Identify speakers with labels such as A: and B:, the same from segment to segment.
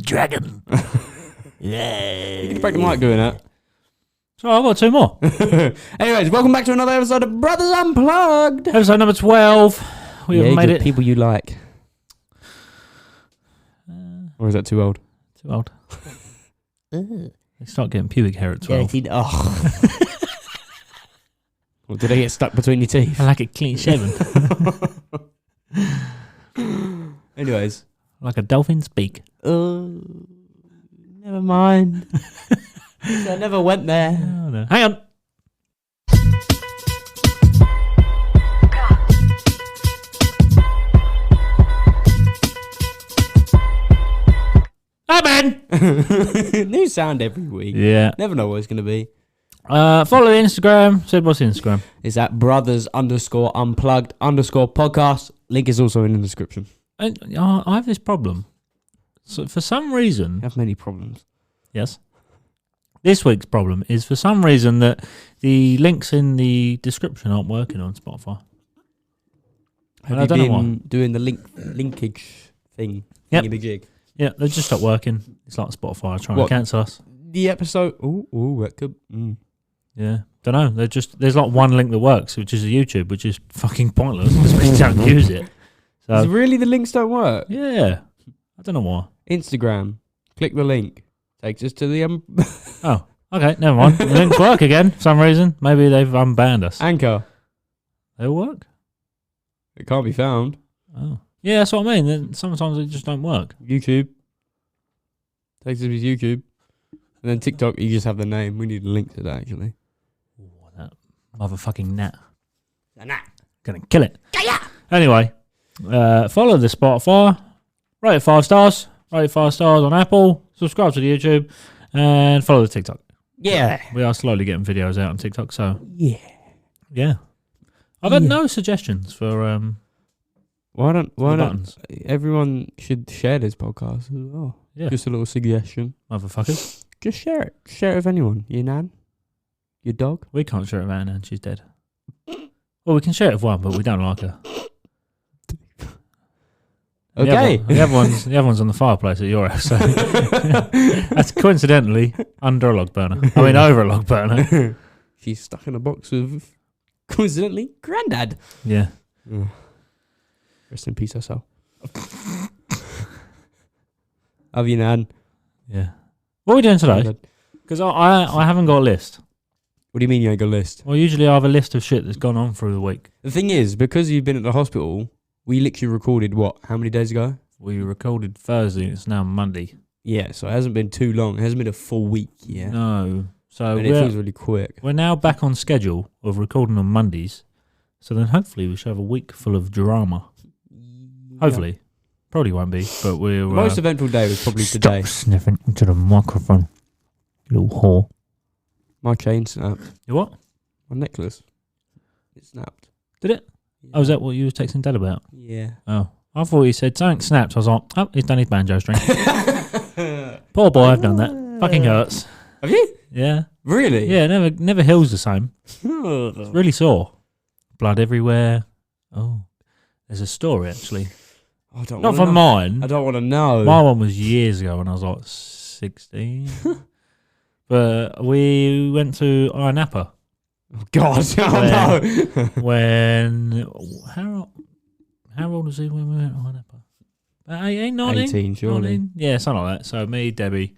A: a dragon. Yeah.
B: You can break the mic doing that.
A: So I've got 2 more.
B: Anyways, welcome back to another episode of Brothers Unplugged.
A: Episode number 12. We have made it.
B: People you like. Or is that too old?
A: Too old. They start getting pubic hair at 12.
B: Or did they get stuck between your teeth?
A: I like it clean shaven.
B: Anyways.
A: Like a dolphin's beak.
B: Never mind. I never went there.
A: Oh, no. Hang on. Hi, Ben.
B: New sound every week.
A: Yeah.
B: Never know what it's going to be.
A: Follow the Instagram. Sid, what's the Instagram?
B: It's at brothers_unplugged_podcast. Link is also in the description.
A: I have this problem. So for some reason...
B: You have many problems.
A: Yes. This week's problem is for some reason that the links in the description aren't working on Spotify.
B: Have you been doing the linkage thing?
A: Yep.
B: Jig?
A: Yeah, they just stopped working. It's like Spotify trying to cancel us.
B: The episode... Oh, that could...
A: Yeah. Don't know. There's like one link that works, which is a YouTube, which is fucking pointless because we don't use it. So
B: really the links don't work?
A: Yeah. I don't know why.
B: Instagram. Click the link. Takes us to the...
A: Oh, okay. Never mind. The links work again for some reason. Maybe they've unbanned us.
B: Anchor.
A: They work?
B: It can't be found.
A: Oh. Yeah, that's what I mean. Then sometimes they just don't work.
B: YouTube. Takes us to YouTube. And then TikTok, you just have the name. We need a link to that, actually.
A: Ooh, that motherfucking gnat.
B: A gnat.
A: Gonna kill it. Anyway, follow the Spotify. Rate it 5 stars. Rate it 5 stars on Apple. Subscribe to the YouTube. And follow the TikTok.
B: Yeah.
A: We are slowly getting videos out on TikTok, so...
B: Yeah.
A: I've had no suggestions for...
B: Why don't
A: buttons.
B: Everyone should share this podcast as well?
A: Yeah.
B: Just a little suggestion.
A: Motherfuckers.
B: Just share it. Share it with anyone. Your nan? Your dog?
A: We can't share it with Anna and she's dead. Well, we can share it with one, but we don't like her.
B: Okay.
A: The other one's on the fireplace at your house. So that's coincidentally under a log burner. I mean, over a log burner.
B: She's stuck in a box with, coincidentally, Grandad.
A: Yeah.
B: Rest in peace, herself. Love you, Nan.
A: Yeah. What are we doing today? Because I haven't got a list.
B: What do you mean you ain't got a list?
A: Well, usually I have a list of shit that's gone on through the week.
B: The thing is, because you've been at the hospital, we literally recorded, how many days ago?
A: We recorded Thursday and it's now Monday.
B: Yeah, so it hasn't been too long. It hasn't been a full week yet.
A: No. So
B: and it feels really quick.
A: We're now back on schedule of recording on Mondays. So then hopefully we should have a week full of drama. Hopefully. Yeah. Probably won't be, but we're...
B: The most eventful day was probably today.
A: Stop sniffing into the microphone, you little whore.
B: My chain snapped.
A: Your what?
B: My necklace. It snapped.
A: Did it?
B: Yeah.
A: Oh, was that what you were texting Dad about?
B: Yeah.
A: Oh. I thought he said something snapped. I was like, oh, he's done his banjo string. Poor boy, I've done that. Fucking hurts.
B: Have you?
A: Yeah.
B: Really?
A: Yeah, never heals the same. It's really sore. Blood everywhere. Oh. There's a story, actually.
B: I don't
A: Not from mine.
B: I don't want to know.
A: My one was years ago when I was like 16. But we went to Iron Napa.
B: Oh, God. Oh, no.
A: How old was he when we went to Iron Napa? 18, 19?
B: 18, surely.
A: 19? Yeah, something like that. So me, Debbie,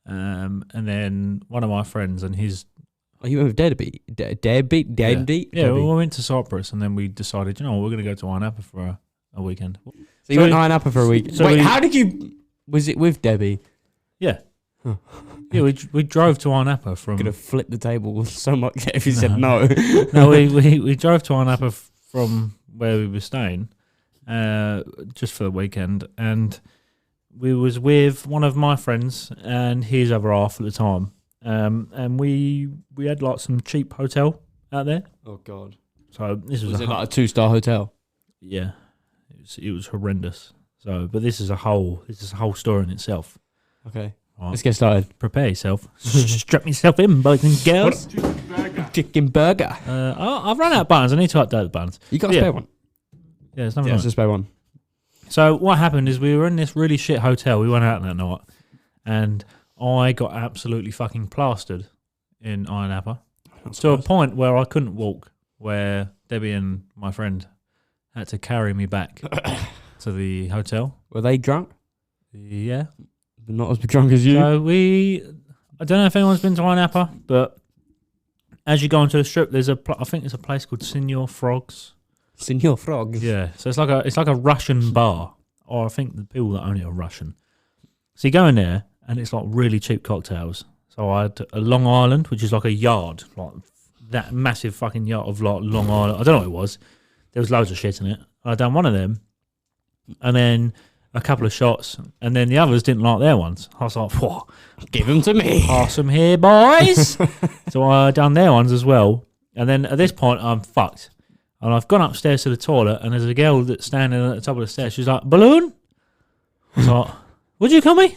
A: and then one of my friends and his...
B: Oh, you went with Debbie? Debbie?
A: Yeah, we went to Cyprus and then we decided, we're going to go to Iron Napa for a weekend.
B: So you went to Iron Napa for a week.
A: So
B: wait, how did you... Was it with Debbie?
A: Yeah. Huh. Yeah, we drove to Iron Napa from...
B: Could have flipped the table so much if you said no.
A: No, we drove to Iron Napa from where we were staying just for the weekend, and we was with one of my friends and his other half at the time, and we had like some cheap hotel out there.
B: Oh, God.
A: So this was
B: it like a 2-star hotel?
A: Yeah. It was horrendous. So, but this is a whole story in itself.
B: Okay,
A: right.
B: Let's get started.
A: Prepare yourself. Strap yourself in, boys and girls.
B: Chicken burger.
A: I've run out of buttons. I need to update the buttons.
B: You got a spare one?
A: Yeah, it's not
B: it's a spare one.
A: So what happened is we were in this really shit hotel. We went out that night, and I got absolutely fucking plastered in Iron Apple to a point where I couldn't walk, where Debbie and my friend had to carry me back to the hotel.
B: Were they drunk?
A: Yeah.
B: They're not as drunk as you?
A: So I don't know if anyone's been to Iron Apple, but as you go onto the strip, I think there's a place called Senor Frogs.
B: Senor Frogs?
A: Yeah. So it's like a Russian bar, or I think the people that own it are Russian. So you go in there, and it's like really cheap cocktails. So I had a Long Island, which is like a yard, like that massive fucking yard of like Long Island. I don't know what it was. There was loads of shit in it. I done one of them, and then a couple of shots, and then the others didn't like their ones. I was like, "What?
B: Give them to me.
A: Pass them here, boys." So I done their ones as well, and then at this point I'm fucked, and I've gone upstairs to the toilet, and there's a girl that's standing at the top of the stairs. She's like, "Balloon?" I was like, "What'd you call me?"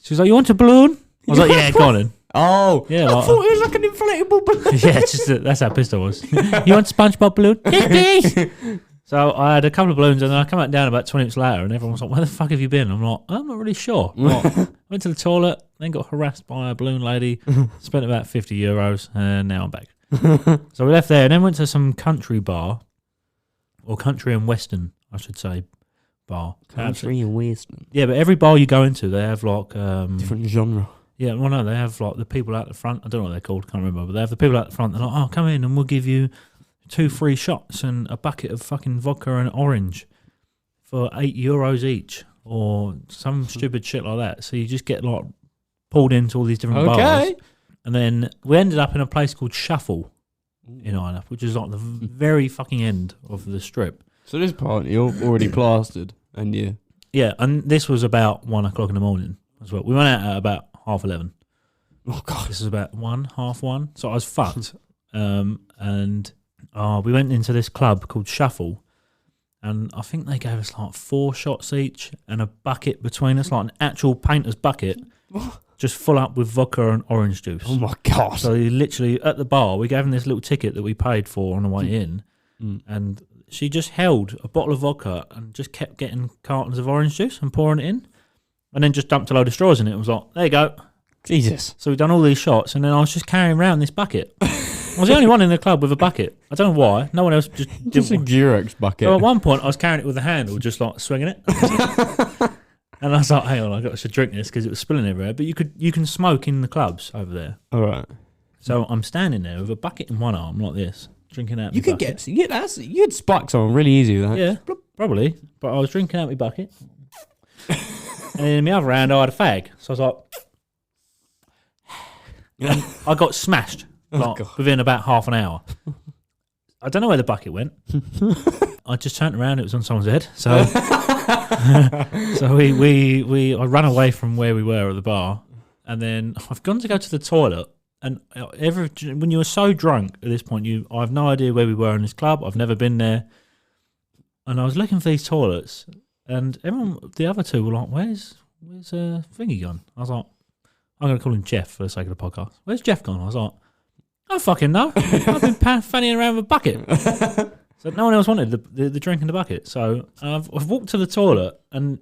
A: She's like, "You want a balloon?" I was like, "Yeah, go on then."
B: Oh,
A: Yeah,
B: I
A: like,
B: thought it was like an inflatable balloon.
A: yeah, that's how pissed I was. "You want SpongeBob balloon?" "Yes, please." So I had a couple of balloons, and then I come back down about 20 minutes later, and everyone was like, "Where the fuck have you been?" I'm like, "I'm not really sure." I went to the toilet, then got harassed by a balloon lady, spent about €50, and now I'm back. So we left there, and then went to some country bar, or country and western, I should say, bar.
B: Country and Western.
A: Yeah, but every bar you go into, they have like
B: Different genre.
A: yeah, well, no, they have like the people out the front. I don't know what they're called, can't remember, but they have the people out the front. They're like, "Oh, come in, and we'll give you 2 free shots and a bucket of fucking vodka and orange for €8 each," or some stupid shit like that. So you just get like pulled into all these different bars. And then we ended up in a place called Shuffle in Ireland, which is like the very fucking end of the strip.
B: So this part you're already plastered, and you.
A: Yeah, and this was about 1 o'clock in the morning as well. We went out at about 11:30.
B: Oh god.
A: This is about 1:30. So I was fucked. And we went into this club called Shuffle, and I think they gave us like 4 shots each and a bucket between us, like an actual painter's bucket, just full up with vodka and orange juice.
B: Oh my god.
A: So he literally, at the bar, we gave him this little ticket that we paid for on the way in, and she just held a bottle of vodka and just kept getting cartons of orange juice and pouring it in, and then just dumped a load of straws in it. It was like, "There you go."
B: Jesus.
A: So we've done all these shots, and then I was just carrying around this bucket. I was the only one in the club with a bucket. I don't know why. No one else just
B: Just a
A: didn't.
B: Durex bucket.
A: So at one point, I was carrying it with a handle, just like swinging it. And I was like, "Hang on, I should drink this," because it was spilling everywhere. But you can smoke in the clubs over there.
B: All right.
A: So I'm standing there with a bucket in one arm, like this, drinking out.
B: You
A: my
B: could
A: bucket.
B: you had spikes on really easy with that.
A: Yeah, probably. But I was drinking out my bucket, and in my other hand, I had a fag. So I was like, and I got smashed like, within about half an hour. I don't know where the bucket went. I just turned around; it was on someone's head. So, so I ran away from where we were at the bar, and then I've gone to go to the toilet. And when you were so drunk at this point, I have no idea where we were in this club. I've never been there, and I was looking for these toilets, and the other two were like, "Where's Thingy gone?" I was like, "I'm going to call him Jeff for the sake of the podcast. Where's Jeff gone?" I was like, "I don't fucking know. I've been fannying around with a bucket." So no one else wanted the drink in the bucket. So I've walked to the toilet, and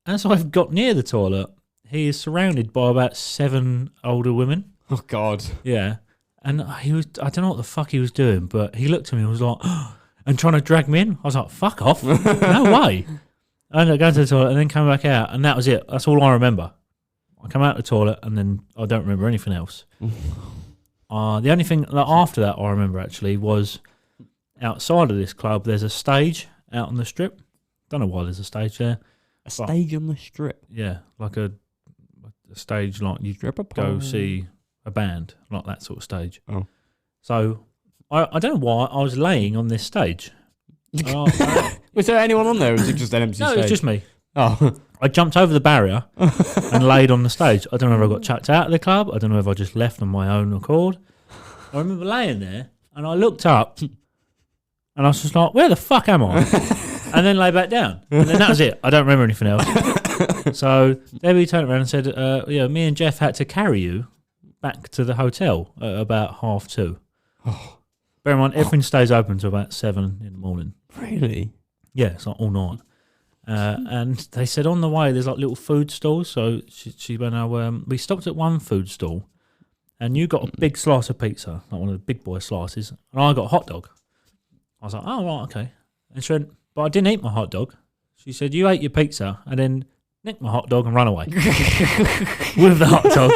A: as I've got near the toilet, he is surrounded by about 7 older women.
B: Oh god.
A: Yeah. And I don't know what the fuck he was doing, but he looked at me and was like, and trying to drag me in. I was like, "Fuck off. No way." I ended up going to the toilet and then came back out, and that was it. That's all I remember. I come out of the toilet, and then I don't remember anything else. The only thing that after that I remember actually was outside of this club, there's a stage out on the strip. Don't know why there's a stage there.
B: A stage on the strip.
A: Yeah, like a stage like you go see a band, like that sort of stage.
B: Oh.
A: So I don't know why I was laying on this stage.
B: Was there anyone on there, or was it just an empty
A: No,
B: stage?
A: it was just me.
B: Oh.
A: I jumped over the barrier and laid on the stage. I don't know if I got chucked out of the club. I don't know if I just left on my own accord. I remember laying there, and I looked up, and I was just like, "Where the fuck am I?" And then lay back down. And then that was it. I don't remember anything else. So Debbie turned around and said, "Me and Jeff had to carry you back to the hotel at about 2:30.
B: Oh.
A: Bear in mind, everything stays open till about 7 in the morning.
B: Really?
A: Yeah, it's like all night. And they said on the way there's like little food stalls. So she went, we stopped at one food stall, and you got a big slice of pizza, like one of the big boy slices, and I got a hot dog. I was like, oh, right, okay. And she went, but I didn't eat my hot dog. She said, you ate your pizza and then nicked my hot dog and run away with the hot dog.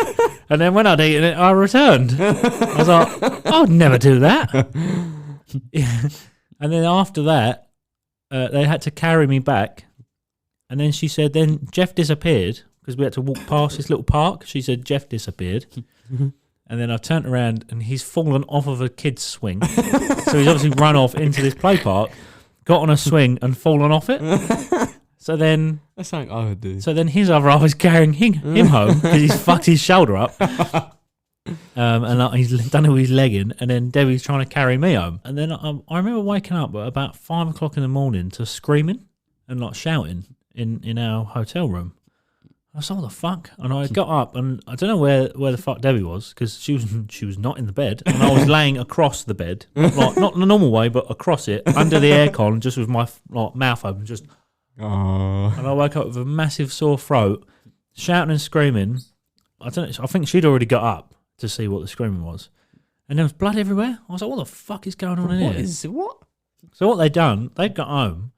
A: And then when I'd eaten it, I returned. I was like, I would never do that. Yeah. And then after that, they had to carry me back. And then she said, then Jeff disappeared because we had to walk past this little park. She said, Jeff disappeared. And then I turned around and he's fallen off of a kid's swing. So he's obviously run off into this play park, got on a swing and fallen off it. So then...
B: That's something I would do.
A: So then his other half is carrying him home because he's fucked his shoulder up. And he's done it with his leg in. And then Debbie's trying to carry me home. And then I remember waking up at about 5 o'clock in the morning to screaming and like shouting in our hotel room. I was like, what the fuck? And I got up and I don't know where the fuck Debbie was because she was not in the bed. And I was laying across the bed. Like, not the normal way, but across it, under the aircon, just with my mouth open, just...
B: Oh.
A: And I woke up with a massive sore throat, shouting and screaming. I think she'd already got up to see what the screaming was, and there was blood everywhere. I was like, "What the fuck is going on in here?"
B: What?
A: So what they'd got home.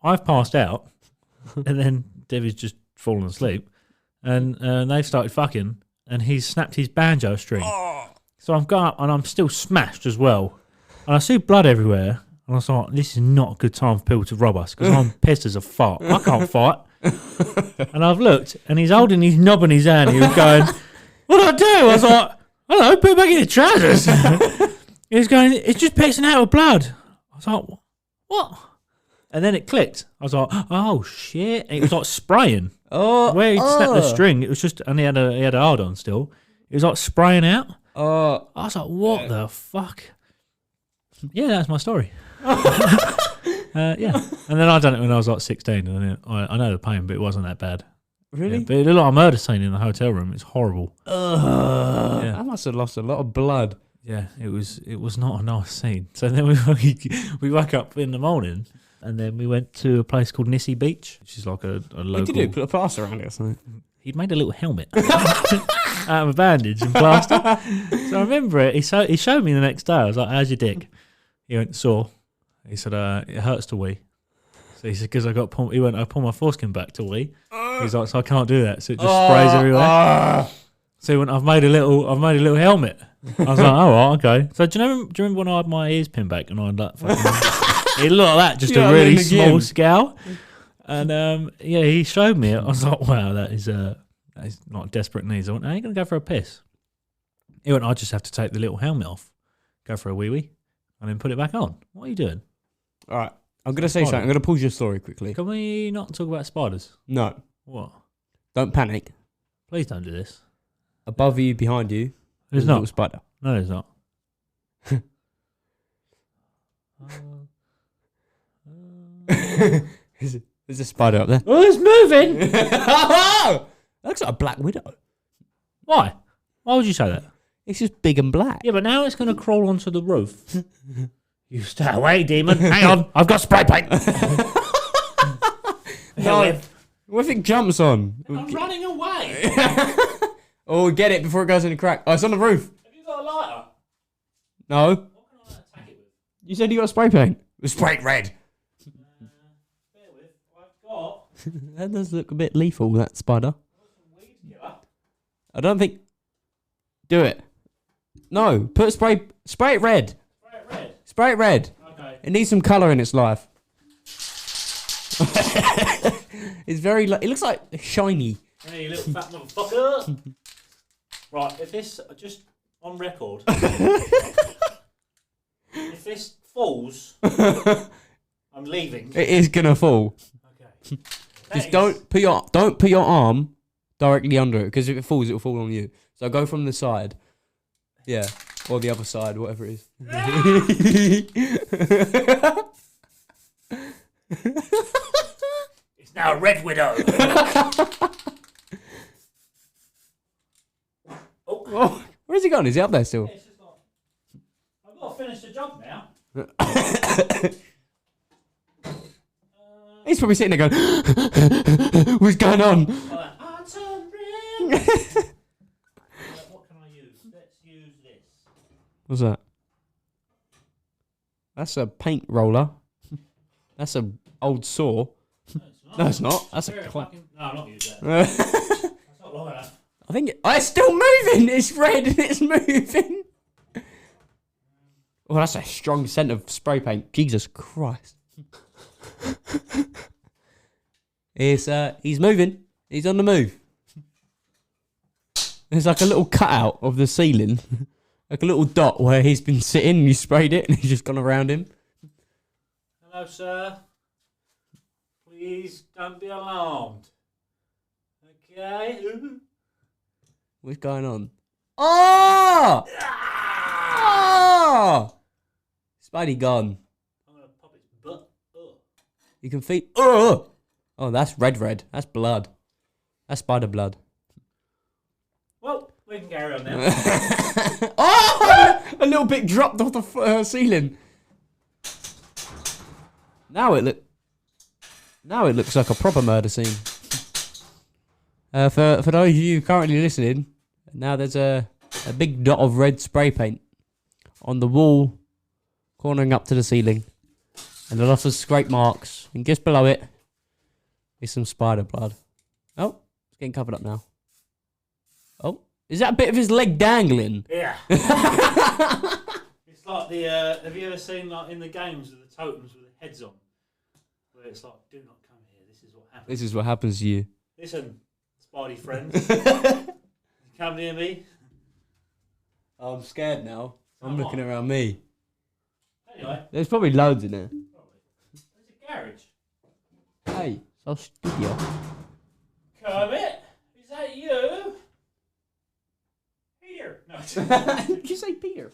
A: I've passed out, and then Debbie's just fallen asleep, and they've started fucking, and he's snapped his banjo string. Oh. So I've got up, and I'm still smashed as well, and I see blood everywhere. And I was like, this is not a good time for people to rob us because I'm pissed as a fart. I can't fight. And I've looked and he's holding his knob in his hand. He was going, what do I do? I was like, I don't know, put it back in your trousers. He was going, it's just pissing out with blood. I was like, what? And then it clicked. I was like, oh shit. And it was like spraying.
B: Oh,
A: where he snapped the string, it was just, and he had a hard on still. It was like spraying out. I was like, what the fuck? Yeah, that's my story. Yeah, and then I done it when I was like 16, and then I know the pain, but it wasn't that bad.
B: Really?
A: Yeah, but it looked like a murder scene in the hotel room. It's horrible.
B: Yeah. I must have lost a lot of blood.
A: Yeah, it was not a nice scene. So then we woke up in the morning, and then we went to a place called Nissy Beach, which is like a local.
B: What did you do? Put a plaster around it or something?
A: He'd made a little helmet out of a bandage and plaster. So I remember it. He showed me the next day. I was like, "How's your dick?" He went, sore. He said, it hurts to wee. So he said, because I pull my foreskin back to wee. He's like, so I can't do that. So it just sprays everywhere. So he went, I've made a little helmet. I was like, oh, right, okay. So do you remember when I had my ears pinned back and I had that fucking, it looked like that, just a really small scowl. And he showed me it. I was like, wow, that is not desperate needs. I went, are you going to go for a piss? He went, I just have to take the little helmet off, go for a wee-wee, and then put it back on. What are you doing?
B: All right. I'm going to say something. I'm going to pause your story quickly.
A: Can we not talk about spiders?
B: No.
A: What?
B: Don't panic.
A: Please don't do this.
B: Above you, behind you, there's a little spider.
A: No, there's not.
B: There's a spider up there.
A: Oh, it's moving!
B: That looks like a black widow.
A: Why? Why would you say that?
B: It's just big and black.
A: Yeah, but now it's going to crawl onto the roof. You stay away, demon. Hang on, I've got spray paint.
B: No, what if it jumps on?
A: I'm running away.
B: Oh, get it before it goes in the crack. Oh, it's on the roof.
A: Have you got a lighter?
B: No.
A: What can I attack it with?
B: You said you got spray paint. It's sprayed red.
A: Bear with. I've got...
B: That does look a bit lethal, that spider.
A: Weed killer.
B: I don't think... Do it. No, put spray it red.
A: Spray it red.
B: Spray it red.
A: Okay.
B: It needs some colour in its life. It's very... It looks like shiny.
A: Hey, you little fat motherfucker. Right, if this... Just on record. If this falls, I'm leaving.
B: It is gonna fall.
A: Okay.
B: Just don't put your arm directly under it, because if it falls, it'll fall on you. So go from the side. Yeah. Or the other side, whatever it is.
A: It's now a red widow.
B: Oh, where's he gone? Is he up there still?
A: It's just like, I've got to finish the job now.
B: He's probably sitting there going, what's going on?
A: Autumn ring. What can I use? Let's use this.
B: What's that? That's a paint roller. That's a old saw. No, it's not. That's a clap.
A: No, I'm not using that. That's not long enough.
B: I think it's still moving. It's red and it's moving. Oh, that's a strong scent of spray paint. Jesus Christ. He's moving. He's on the move. There's like a little cutout of the ceiling. Like a little dot where he's been sitting and you sprayed it and he's just gone around him.
A: Hello, sir. Please don't be alarmed. Okay?
B: What's going on? Oh! Oh! Spidey gone.
A: I'm going to pop its butt.
B: You can feel... Oh! Oh, that's red. That's blood. That's spider blood.
A: Well, we can carry on now.
B: Oh! A little bit dropped off the ceiling. Now it looks like a proper murder scene. For those of you currently listening, now there's a big dot of red spray paint on the wall, cornering up to the ceiling, and a lot of scrape marks. And just below it is some spider blood. Oh, it's getting covered up now. Oh, is that a bit of his leg dangling?
A: Yeah. It's like the. Have you ever seen like in the games with the totems with the heads on, where it's like, "Do not come here. This is what happens."
B: This is what happens to you.
A: Listen, Spidey friends, come near me.
B: Oh, I'm scared now. I'm
A: Come
B: looking
A: on.
B: around me.
A: Anyway,
B: There's probably loads in there.
A: there's a garage.
B: Hey, so studio.
A: Kermit, is that you? Peter. No.
B: Did you say Peter?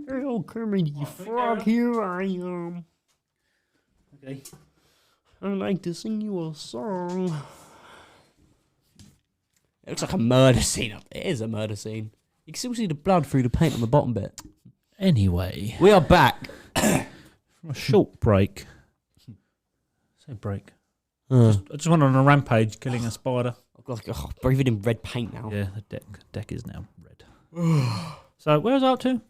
B: Hey, old Kermit, you frog, here I am.
A: Okay.
B: I'd like to sing you a song. It looks like a murder scene up there. It is a murder scene. You can still see the blood through the paint on the bottom bit.
A: Anyway,
B: We are back.
A: from a short break. Say break.
B: I
A: I just went on a rampage, killing a spider.
B: breathing in red paint now.
A: Yeah, the deck is now red. So where was I up to?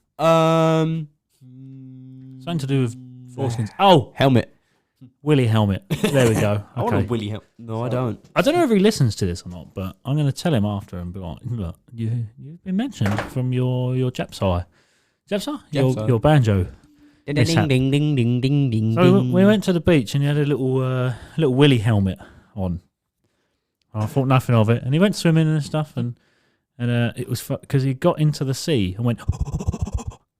A: Something to do with foreskins. Oh,
B: Helmet.
A: Willy helmet. There we go.
B: I want a
A: Okay.
B: Willy helmet. No, I don't.
A: I don't know if he listens to this or not, but I'm going to tell him after and be like, look, you've been mentioned from your Japsai. Japsai?
B: Japsai.
A: Your banjo.
B: Ding,
A: mishap.
B: ding, ding, ding, ding, ding,
A: So
B: ding.
A: we went to the beach and he had a little Willy helmet on. I thought nothing of it. And he went swimming and stuff and it was because he got into the sea and went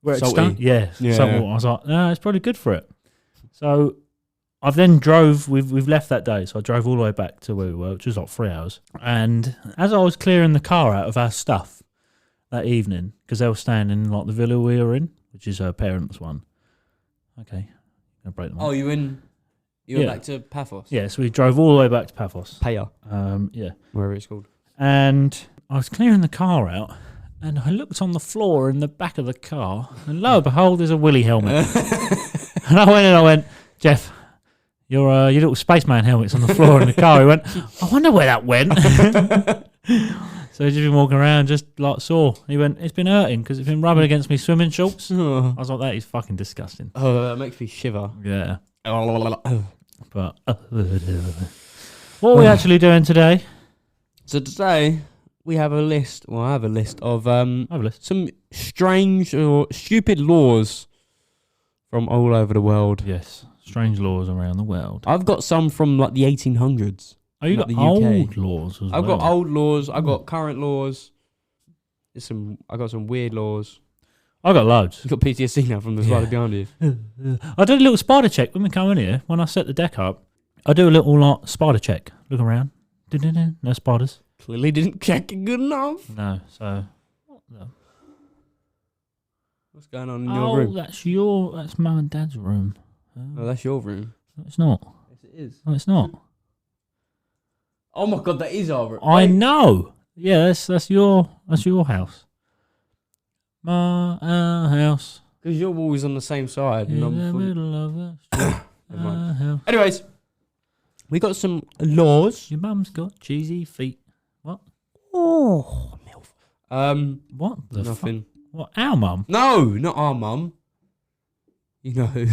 A: where it
B: Salty.
A: stunk. Yeah.
B: Yeah.
A: Saltwater. I was like, no, it's probably good for it. So I've then drove. We've left that day, so I drove all the way back to where we were, which was like 3 hours. And as I was clearing the car out of our stuff that evening, because they were staying in like the villa we were in, which is her parents' one. Okay, gonna break them.
B: Oh, you went
A: Yeah.
B: back to Paphos?
A: Yeah, so we drove all the way back to Paphos.
B: Paya,
A: Yeah,
B: wherever it's called.
A: and I was clearing the car out, and I looked on the floor in the back of the car, and lo and behold, there's a Willy helmet. And I went, Jeff, your little spaceman helmet's on the floor in the car. He went, I wonder where that went. So he's just been walking around, just like sore. He went, it's been hurting because it's been rubbing against me swimming shorts. I was like, that is fucking disgusting.
B: Oh, that makes me shiver.
A: Yeah. But what are we actually doing today?
B: So today we have a list. Well, I have a list of
A: Have a list.
B: some strange or stupid laws from all over the world.
A: Yes. Strange laws around the world.
B: I've got some from like the 1800s.
A: Oh, you
B: not
A: got
B: the UK.
A: old laws as
B: I've
A: well.
B: got old laws. I've got current laws. I got some weird laws.
A: I got loads.
B: You've got PTSD now from the spider behind you.
A: I did a little spider check when we come in here. When I set the deck up, I do a little like spider check. Look around. No spiders.
B: Clearly didn't check it good enough.
A: No. So.
B: What's going on in your room?
A: That's mum and dad's room.
B: Oh, that's your room.
A: No, it's not.
B: Yes, it is.
A: No, it's not.
B: Oh my god, that is our room.
A: I know. Yeah, that's your house. My house.
B: Because you're always on the same side.
A: In
B: And
A: the
B: I'm
A: middle of the
B: Never mind.
A: house.
B: Anyways, We got some laws.
A: Your mum's got cheesy feet. What?
B: Oh, milf.
A: What the fuck?
B: Nothing.
A: What? Our mum?
B: No, not our mum. You know who?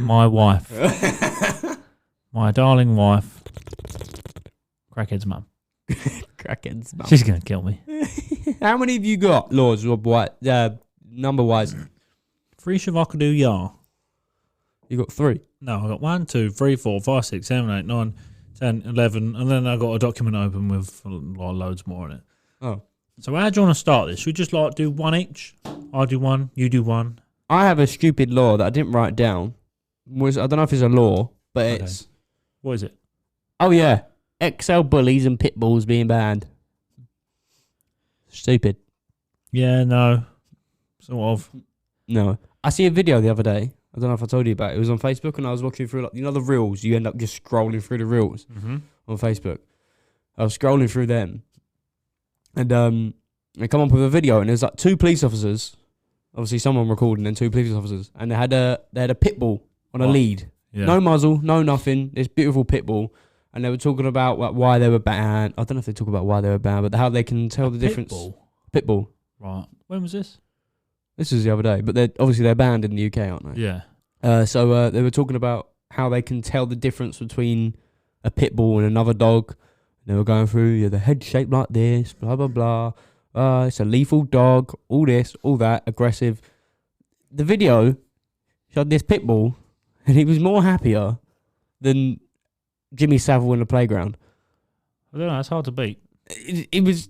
A: My wife. My darling wife. Crackhead's mum.
B: Crackhead's mum.
A: She's going to kill me.
B: How many have you got, Laws? What? Number-wise.
A: 3 Shavakadu Yar.
B: You got 3.
A: No, I got 1, 2, 3, 4, 5, 6, 7, 8, 9, 10, 11, and then I got a document open with loads more in it.
B: Oh.
A: So how do you want to start this? Should we just like do one each? I do one, you do one.
B: I have a stupid law that I didn't write down. I don't know if it's a law, but
A: Okay.
B: it's...
A: What is it?
B: Oh, yeah. XL bullies and pit bulls being banned. Stupid.
A: Yeah, no. Sort of.
B: No. I see a video the other day. I don't know if I told you about it. It was on Facebook and I was looking through, like, you know, the reels. You end up just scrolling through the reels on Facebook. I was scrolling through them. And they come up with a video and there's like 2 police officers. Obviously someone recording and 2 police officers. And they had a pit bull on a lead.
A: Yeah.
B: No muzzle, no nothing. This beautiful pit bull. And they were talking about like, why they were banned. I don't know if they talk about why they were banned, but how they can tell the difference. Pit bull.
A: Right. When was this?
B: This was the other day, but they're banned in the UK, aren't they?
A: Yeah.
B: So they were talking about how they can tell the difference between a pit bull and another dog. And they were going through, the head shaped like this, blah, blah, blah. It's a lethal dog, all this, all that, aggressive. The video showed this pit bull, and he was more happier than Jimmy Savile in the playground.
A: I don't know, it's hard to beat.
B: It was,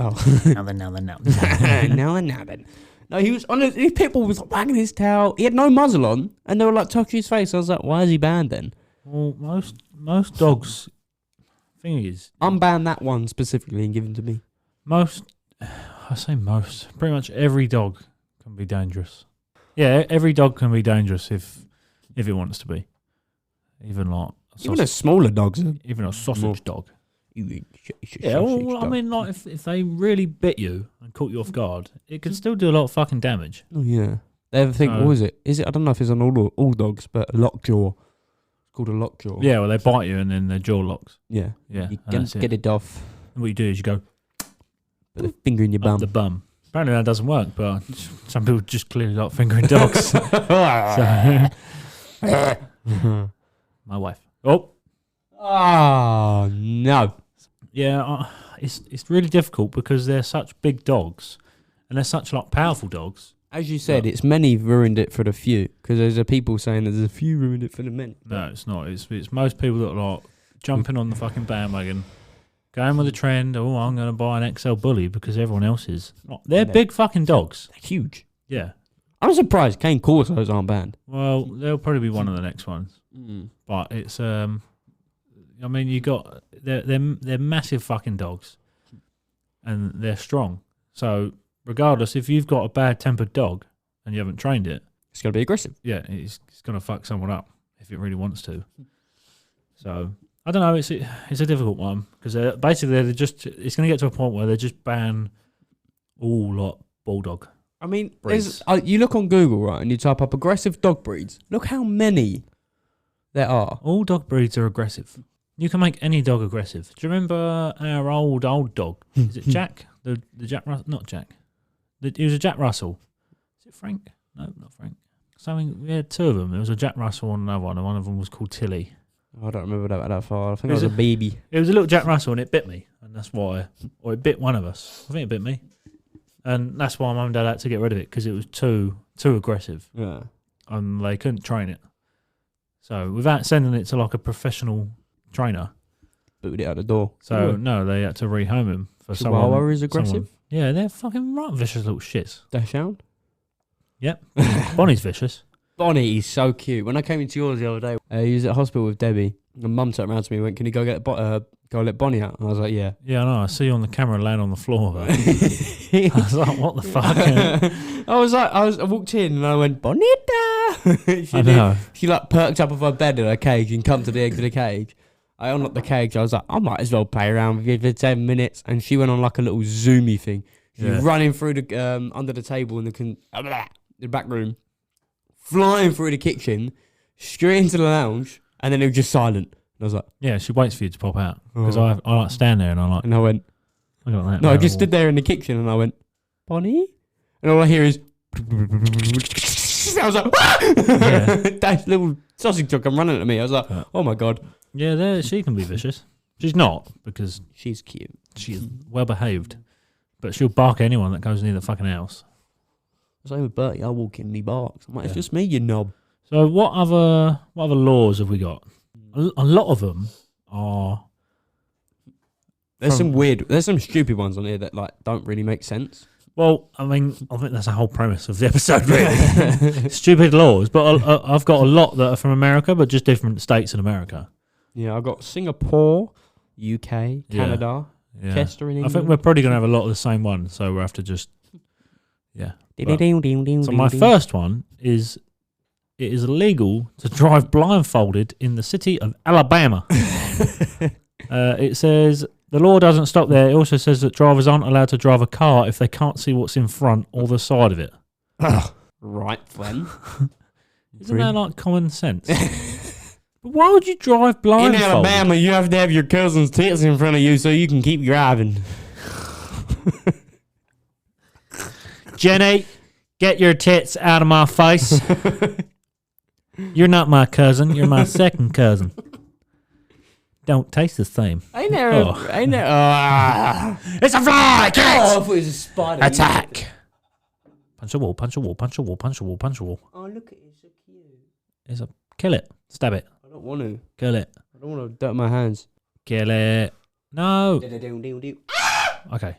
B: oh.
A: Now then.
B: Now then. No, he was on his pit bull was like wagging his tail. He had no muzzle on, and they were like touching his face. I was like, why is he banned then?
A: Well, most dogs. Thing is,
B: Unban that one specifically and give him to me.
A: I say most. Pretty much every dog can be dangerous. Yeah, every dog can be dangerous if it wants to be. Even like
B: Even the smaller dogs.
A: even a sausage dog.
B: Yeah,
A: Well, I mean, like if they really bit you and caught you off guard, it could still do a lot of fucking damage.
B: Oh yeah. They ever think,
A: So-
B: what was it? Is it? I don't know if it's on all dogs, but a lockjaw. It's called a lockjaw.
A: Yeah, well, they bite you and then their jaw locks.
B: Yeah.
A: Yeah,
B: You
A: and that's
B: get it off.
A: And what you do is you go
B: Put the finger in your
A: up
B: bum.
A: the bum. Apparently that doesn't work, but some people just clearly like fingering dogs. So- my wife. Oh,
B: Oh no.
A: yeah. It's really difficult because they're such big dogs, and they're such like powerful dogs.
B: As you said, it's many ruined it for the few. Because there's a people saying there's a few ruined it for the many.
A: No, it's not. It's most people that are like jumping on the fucking bandwagon, going with the trend. Oh, I'm going to buy an XL bully because everyone else is. They're big fucking dogs.
B: They're huge.
A: Yeah.
B: I'm surprised Cane Corsos aren't banned.
A: Well, they'll probably be one of the next ones. But it's I mean, you got they're massive fucking dogs, and they're strong. So regardless, if you've got a bad tempered dog and you haven't trained it,
B: It's going to be aggressive.
A: yeah, it's gonna fuck someone up if it really wants to. So I don't know. It's a difficult one because basically it's gonna get to a point where they just ban all like bulldog.
B: I mean,
A: Breeds.
B: you look on Google, right, and you type up aggressive dog breeds. Look how many there are.
A: All dog breeds are aggressive. You can make any dog aggressive. Do you remember our old dog? Is it Jack? The Jack Russell? Not Jack. It was a Jack Russell. Is it Frank? No, not Frank. Something. We had 2 of them. There was a Jack Russell and another one, and one of them was called Tilly.
B: I don't remember that far. I think it was a baby.
A: It was a little Jack Russell, and it bit me, and that's why. Or it bit one of us. I think it bit me, and that's why Mum and Dad had to get rid of it because it was too aggressive,
B: Yeah.
A: and they couldn't train it. So without sending it to like a professional trainer,
B: Booted it out the door.
A: so no, they had to rehome him for someone.
B: Chihuahua is aggressive.
A: someone- Yeah, they're fucking right vicious little shits.
B: That sound?
A: Yep. Bonnie's vicious.
B: Bonnie is so cute. When I came into yours the other day, he was at hospital with Debbie. And Mum turned around to me and went, "Can you go go let Bonnie out?" And I was like, "Yeah."
A: Yeah, I know. I see you on the camera laying on the floor. I was like, what the fuck?
B: I walked in and I went, "Bonita."
A: I know.
B: She like perked up off her bed in her cage and come to the edge of the cage. I unlocked the cage. I was like, I might as well play around with you for 10 minutes. And she went on like a little zoomy thing. She was running through the under the table and the back room, flying through the kitchen, straight into the lounge, and then it was just silent. And I was like,
A: Yeah, she waits for you to pop out because I like stand there and I'm like,
B: and I went,
A: I got that.
B: no, I just stood there in the kitchen and I went, Bonnie? And all I hear is, I was like, that little sausage dog come running at me. I was like, oh my God.
A: Yeah, she can be vicious. She's not because
B: She's cute.
A: she's well behaved, but she'll bark at anyone that goes near the fucking house.
B: Same with Bertie. I walk in and he barks. I'm like, it's
A: Yeah.
B: just me, you knob.
A: So what other laws have we got? A lot of them are.
B: There's some stupid ones on here that like don't really make sense.
A: Well, I mean, I think that's the whole premise of the episode, really. Stupid laws, but I've got a lot that are from America, but just different states in America.
B: Yeah, I've got Singapore, UK, Canada,
A: Yeah.
B: Chester in
A: I
B: England.
A: think we're probably going to have a lot of the same ones, so we'll have to just, yeah. So my first one is, it is illegal to drive blindfolded in the city of Alabama. It says, the law doesn't stop there. It also says that drivers aren't allowed to drive a car if they can't see what's in front or the side of it.
B: Right, then.
A: Isn't that like common sense? But why would you drive blindfolded?
B: In Alabama, you have to have your cousin's tits in front of you so you can keep driving.
A: Jenny, get your tits out of my face. You're not my cousin. You're my second cousin. Don't taste the same.
B: Ain't there?
A: Oh.
B: Ain't there?
A: It's a fly,
B: Oh, I thought it was a spider.
A: Attack. Punch a wall, punch a wall, punch a wall, punch a wall, punch a wall.
B: Oh, look at it. So cute.
A: It's a kill it. Stab it.
B: I don't want to.
A: Kill it.
B: I don't want to dirt my hands.
A: Kill it. No. Okay.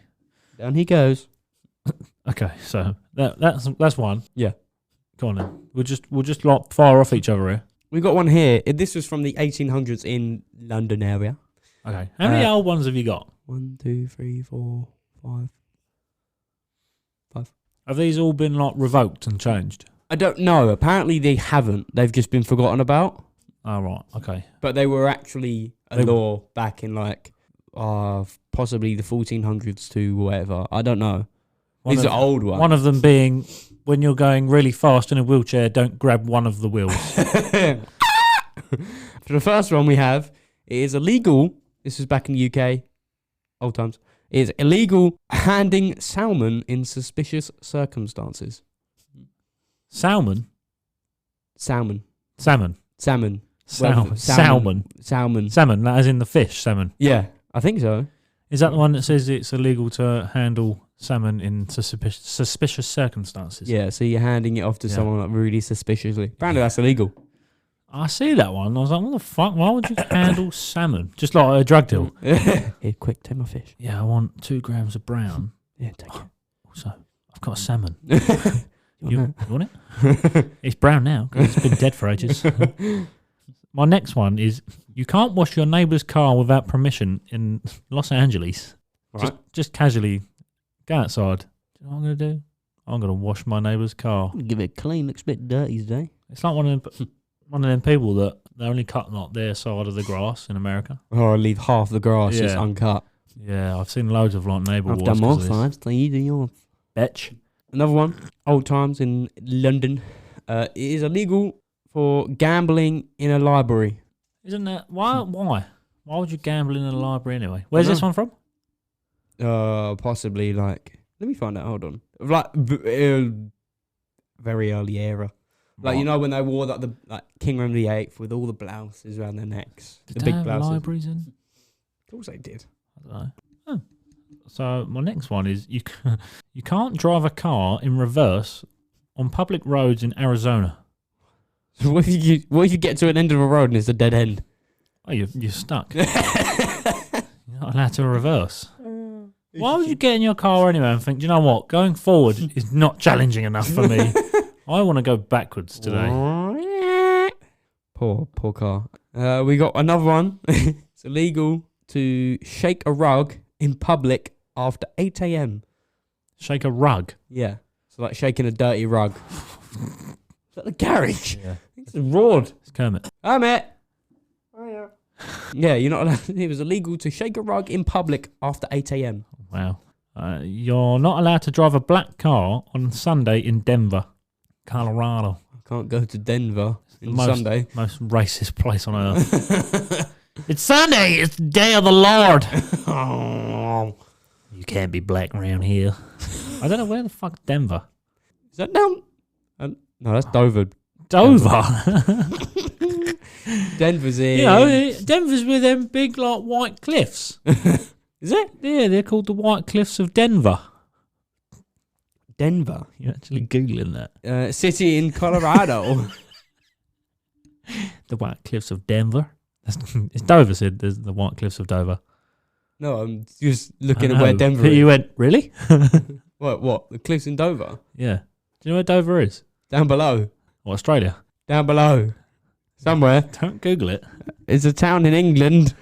B: Down he goes.
A: Okay. So that's one.
B: Yeah.
A: Go on then. We'll just like fire off each other here.
B: We got one here. This was from the 1800s in London area.
A: Okay. How many old ones have you got?
B: 1, 2, 3, 4, 5.
A: Have these all been like revoked and changed?
B: I don't know. Apparently they haven't. They've just been forgotten about.
A: Oh, right. Okay.
B: But they were actually a law back in like possibly the 1400s to whatever. I don't know. These are old ones.
A: One of them being, when you're going really fast in a wheelchair, don't grab one of the wheels.
B: For the first one we have, it is illegal. This was back in the UK, old times. It is illegal handing salmon in suspicious circumstances.
A: Salmon?
B: Salmon.
A: Salmon.
B: Salmon.
A: Salmon.
B: Salmon. Salmon.
A: Salmon, that is in the fish, salmon.
B: Yeah, I think so.
A: Is that the one that says it's illegal to handle salmon in suspicious circumstances?
B: Yeah, so you're handing it off to someone like really suspiciously. Apparently that's illegal.
A: I see that one. I was like, what the fuck? Why would you handle salmon? Just like a drug deal.
B: Here, quick, take my fish.
A: Yeah, I want 2 grams of brown.
B: Yeah, take it.
A: Also, I've got a salmon.
B: You
A: want it? It's brown now because it's been dead for ages. My next one is, you can't wash your neighbour's car without permission in Los Angeles.
B: Right.
A: Just casually go outside. Do you know what I'm going to do? I'm going to wash my neighbour's car.
B: Give it clean. Looks a bit dirty today.
A: It's like one of them people that they only cut like their side of the grass in America.
B: Or leave half the grass just
A: Yeah.
B: uncut.
A: Yeah, I've seen loads of like neighbour
B: I've
A: wars.
B: done my
A: 'cause of this.
B: sides. So you do yours.
A: Bitch.
B: Another one. Old times in London. It is illegal for gambling in a library.
A: Isn't that why? Why would you gamble in a library anyway? Where's this one from?
B: Possibly like. Let me find out. Hold on. Like very early era. Like, you know, when they wore the King Henry VIII with all the blouses around their necks.
A: Did
B: the
A: they
B: big
A: have
B: blouses.
A: libraries in?
B: Of course they did.
A: I don't know. Oh. So my next one is you can't drive a car in reverse on public roads in Arizona.
B: So what if you get to an end of a road and it's a dead end?
A: Oh, you're stuck. You're not allowed to reverse. Why would you get in your car anyway and think, do you know what? Going forward is not challenging enough for me. I want to go backwards today.
B: Poor car. We got another one. It's illegal to shake a rug in public after 8 a.m.
A: Shake a rug.
B: Yeah. So like shaking a dirty rug. Is that the garage?
A: Yeah.
B: It's roared.
A: It's Kermit.
B: Hi, mate. Hiya. Yeah, you're not allowed. It was illegal to shake a rug in public after 8 a.m.
A: Wow. You're not allowed to drive a black car on Sunday in Denver. Colorado.
B: I can't go to Denver on
A: most
B: Sunday.
A: Most racist place on earth. It's Sunday. It's the day of the Lord.
B: Oh.
A: You can't be black around here. I don't know where the fuck Denver.
B: Is that down? No, that's Dover.
A: Dover.
B: Denver's in.
A: You know, Denver's with them big like white cliffs.
B: Is it?
A: Yeah, they're called the White Cliffs of Denver.
B: Denver.
A: You're actually googling that.
B: City in Colorado.
A: The White Cliffs of Denver. It's Dover, Sid. There's the White Cliffs of Dover.
B: No, I'm just looking
A: I
B: at where
A: know,
B: Denver
A: but
B: is.
A: you went, really?
B: What? The cliffs in Dover?
A: Yeah. Do you know where Dover is?
B: Down below.
A: Or Australia?
B: Down below. Somewhere.
A: Don't Google it.
B: It's a town in England.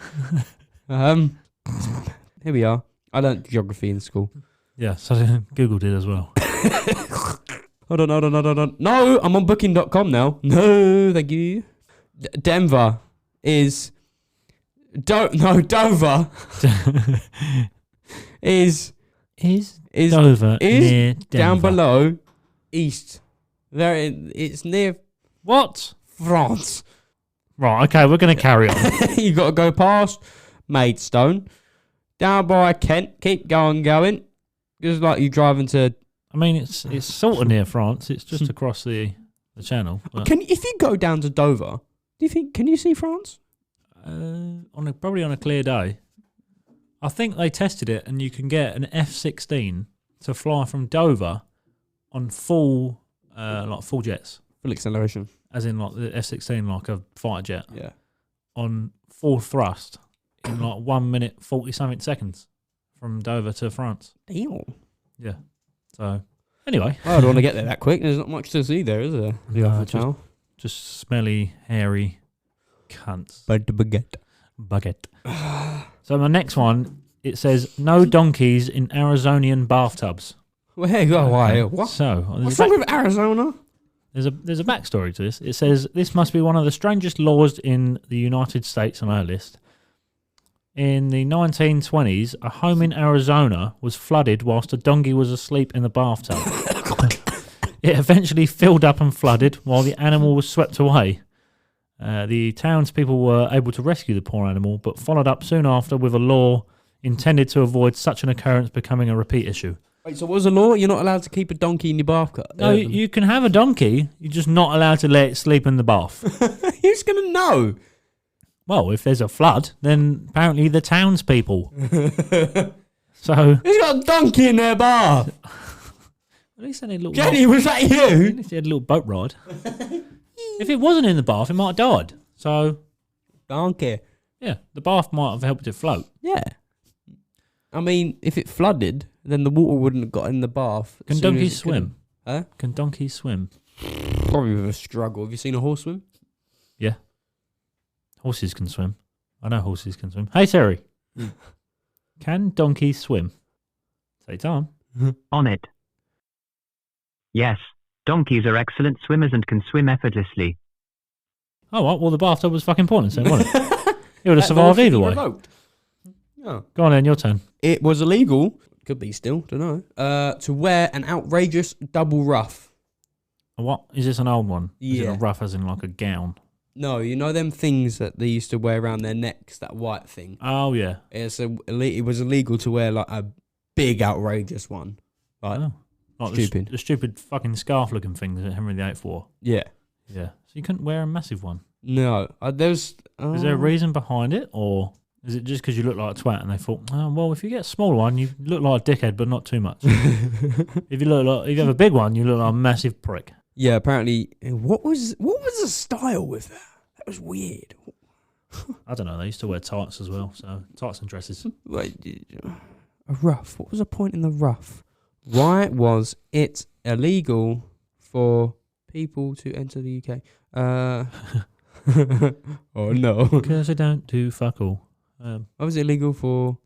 B: Here we are. I learnt geography in school.
A: Yeah, so Google did as well.
B: Hold on. No, I'm on booking.com now. No, thank you. Denver is... Dover is
A: Dover near Denver?
B: down below east. It's near
A: What?
B: France.
A: Right, okay, we're going to carry on.
B: You got to go past Maidstone, down by Kent. Keep going. Just like you driving to.
A: I mean, it's sort of near France. It's just across the channel. But,
B: If you go down to Dover, do you think can you see France?
A: probably on a clear day. I think they tested it, and you can get an F-16 to fly from Dover on full jets,
B: Full acceleration.
A: as in like the F-16, like a fighter jet,
B: Yeah.
A: on full thrust in like 1 minute 40 something seconds from Dover to France.
B: Damn.
A: Yeah. So anyway,
B: I don't want to get there that quick. There's not much to see there, is there?
A: Yeah,
B: Hotel.
A: just smelly, hairy cunts.
B: But the
A: Bucket. So my next one, it says no donkeys in Arizonian bathtubs.
B: Where you go? Why?
A: Okay,
B: What?
A: So
B: What's wrong with Arizona?
A: there's a backstory to this. It says this must be one of the strangest laws in the United States on our list. In the 1920s, a home in Arizona was flooded whilst a donkey was asleep in the bathtub. It eventually filled up and flooded while the animal was swept away. The townspeople were able to rescue the poor animal, but followed up soon after with a law intended to avoid such an occurrence becoming a repeat issue.
B: Wait, so what was the law? You're not allowed to keep a donkey in your bathtub?
A: No, you can have a donkey, you're just not allowed to let it sleep in the bath.
B: Who's going to know?
A: Well, if there's a flood, then apparently the townspeople. So
B: Who's got a donkey in their bath?
A: at least they had a little.
B: Jenny, was that
A: At
B: you?
A: least they had a little boat ride. If it wasn't in the bath, it might have died. So
B: Donkey.
A: yeah, the bath might have helped it float.
B: Yeah. I mean, if it flooded, then the water wouldn't have got in the bath.
A: Can
B: as soon as
A: donkeys
B: it could have-
A: swim?
B: Huh?
A: Can donkeys swim?
B: Probably with a struggle. Have you seen a horse swim?
A: Horses can swim. I know horses can swim. Hey Terry, can donkeys swim? Say Tom.
C: On it. Yes, donkeys are excellent swimmers and can swim effortlessly.
A: Oh, well, the bathtub was fucking pointless then, wasn't it? It would have
B: That law
A: survived
B: should
A: either
B: be
A: way.
B: revoked. Oh.
A: Go on then, your turn.
B: It was illegal, could be still, don't know, to wear an outrageous double ruff.
A: What? Is this an old one? Is it
B: Yeah.
A: a ruff as in like a gown?
B: No, you know them things that they used to wear around their necks, that white thing?
A: Oh, yeah.
B: It was illegal to wear like a big outrageous one. Like,
A: Oh. Like
B: stupid.
A: The stupid fucking scarf looking things that Henry VIII wore.
B: Yeah.
A: Yeah. So you couldn't wear a massive one.
B: No,
A: Is there a reason behind it, or is it just because you look like a twat and they thought, oh, well, if you get a small one, you look like a dickhead, but not too much. If you have a big one, you look like a massive prick.
B: Yeah, apparently. What was the style with that? That was weird.
A: I don't know. They used to wear tights as well, so tights and dresses.
B: Like, a ruff. What was the point in the ruff? Why was it illegal for people to enter the UK? Oh no!
A: Because they don't do fuck all.
B: Why was it illegal for?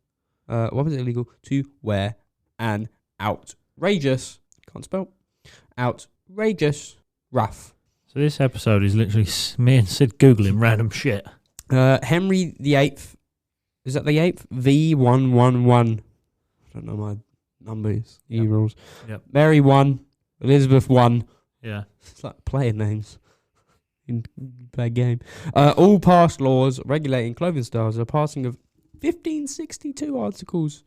B: Why was it illegal to wear an outrageous? Can't spell. Outrageous ruff.
A: So this episode is literally me and Sid googling random shit.
B: Henry VIII. Is that the 8th? V111. I don't know my numbers.
A: Yep.
B: Rules.
A: Yep.
B: Mary 1. Elizabeth 1.
A: Yeah.
B: It's like player names. In play a game. All past laws regulating clothing styles are passing of 1562 articles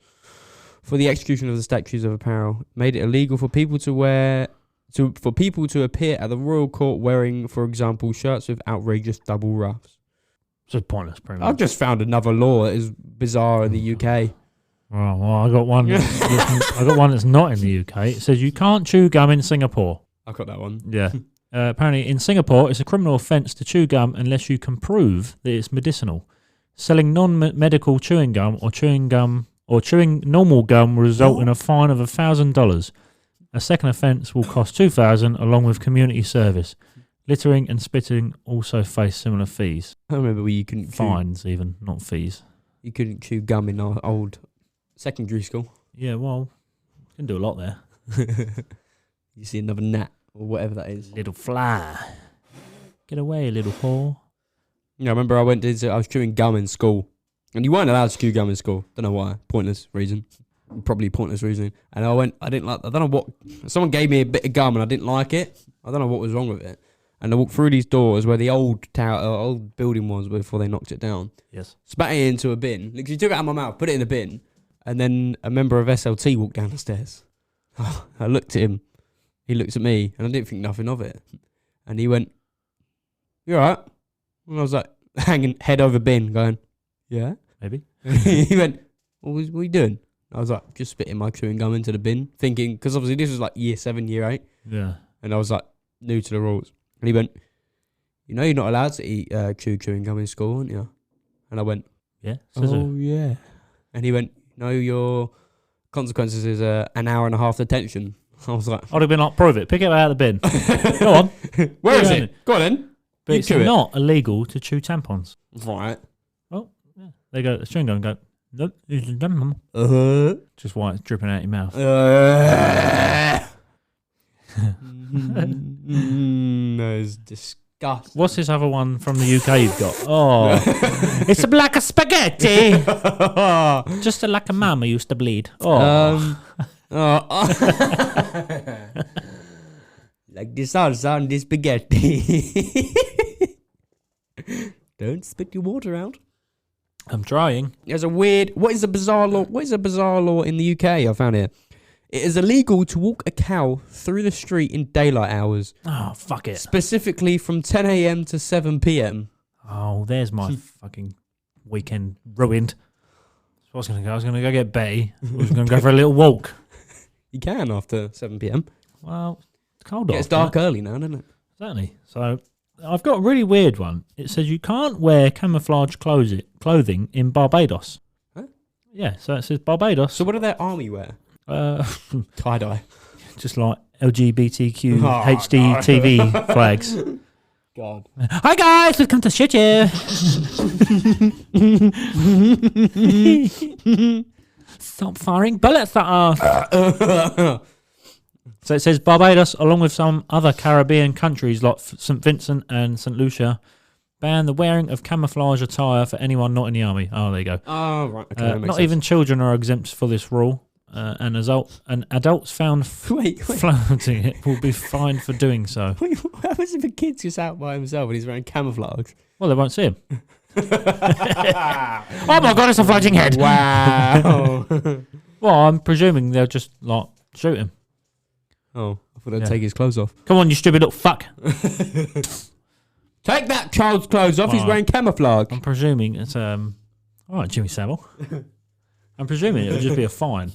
B: for the execution of the statutes of apparel made it illegal for people to appear at the royal court wearing, for example, shirts with outrageous double ruffs.
A: So pointless, pretty much.
B: I've just found another law that is bizarre in the UK.
A: Oh, well, I got one. I got one that's not in the UK. It says you can't chew gum in Singapore.
B: I got that one.
A: Yeah. Apparently, in Singapore, it's a criminal offence to chew gum unless you can prove that it's medicinal. Selling non-medical chewing gum or chewing normal gum will result in a fine of $1,000. A second offence will cost $2,000 along with community service. Littering and spitting also face similar fees.
B: I remember where you couldn't
A: Fines, even, not fees.
B: You couldn't chew gum in our old secondary school.
A: Yeah, well, you can do a lot there.
B: You see another gnat or whatever that is.
A: Little fly. Get away, little whore.
B: Yeah, I remember I was chewing gum in school. And you weren't allowed to chew gum in school. Don't know why. Pointless reason. Probably pointless reasoning. And I don't know what, someone gave me a bit of gum and I didn't like it. I don't know what was wrong with it. And I walked through these doors where the old building was before they knocked it down.
A: Yes.
B: Spat it into a bin. Literally took it out of my mouth, put it in a bin. And then a member of SLT walked down the stairs. I looked at him. He looked at me and I didn't think nothing of it. And he went, "You alright?" And I was like, hanging head over bin, going, "Yeah."
A: Maybe.
B: He went, what are you doing? I was like, just spitting my chewing gum into the bin, thinking, because obviously this was like year 7, year 8.
A: Yeah.
B: And I was like, new to the rules. And he went, "You know you're not allowed to eat chewing gum in school, aren't you?" And I went,
A: Yeah.
B: yeah. And he went, "No, your consequences is an hour and a half detention." I was like,
A: I'd have been like, prove it. Pick it out of the bin. Go on.
B: Where is
A: Yeah.
B: it? Go on then.
A: But
B: You
A: it's
B: chew it.
A: not illegal to chew tampons.
B: Right.
A: Well, yeah. They go, the chewing gum and go, "Nope, it's a tampon." Just while it's dripping out your mouth.
B: No, it's disgusting.
A: What's this other one from the UK you've got? Oh, it's like a spaghetti. Just like a mama used to bleed. Oh.
B: Like the salsa on the spaghetti. Don't spit your water out.
A: I'm trying.
B: There's a weird. What is a bizarre law? What is a bizarre law in the UK? I found here. It is illegal to walk a cow through the street in daylight hours.
A: Oh, fuck it.
B: Specifically from 10 a.m. to 7 p.m.
A: Oh, there's my fucking weekend ruined. So I was going to go. I was going to go get Betty. I was going to go for a little walk.
B: You can after 7 p.m.
A: Well, it's cold off.
B: It's dark early now, doesn't it?
A: Exactly. So I've got a really weird one. It says you can't wear camouflage clothing in Barbados.
B: Huh?
A: Yeah, so it says Barbados.
B: So what do their army wear? Tie-dye.
A: Just like LGBTQ
B: Oh,
A: HD
B: no.
A: TV flags.
B: God.
A: Hi guys, we've come to shit you. Stop firing bullets at us. So it says Barbados, along with some other Caribbean countries like St. Vincent and St. Lucia, ban the wearing of camouflage attire for anyone not in the army. Oh, there you go.
B: Oh, right. Okay, that makes
A: Not
B: sense.
A: even children are exempt for this rule. And adults found
B: Wait.
A: flaunting it will be fined for doing so.
B: What happens if a kid's just out by himself and he's wearing camouflage?
A: Well, they won't see him. Oh my god, it's a floating head.
B: Wow.
A: Well, I'm presuming they'll just like shoot him.
B: Oh, I thought they'd
A: Yeah.
B: take his clothes off.
A: Come on, you stupid little fuck.
B: Take that child's clothes off. He's
A: Alright.
B: wearing camouflage.
A: I'm presuming it's all right, Jimmy Savile. I'm presuming it'll just be a fine.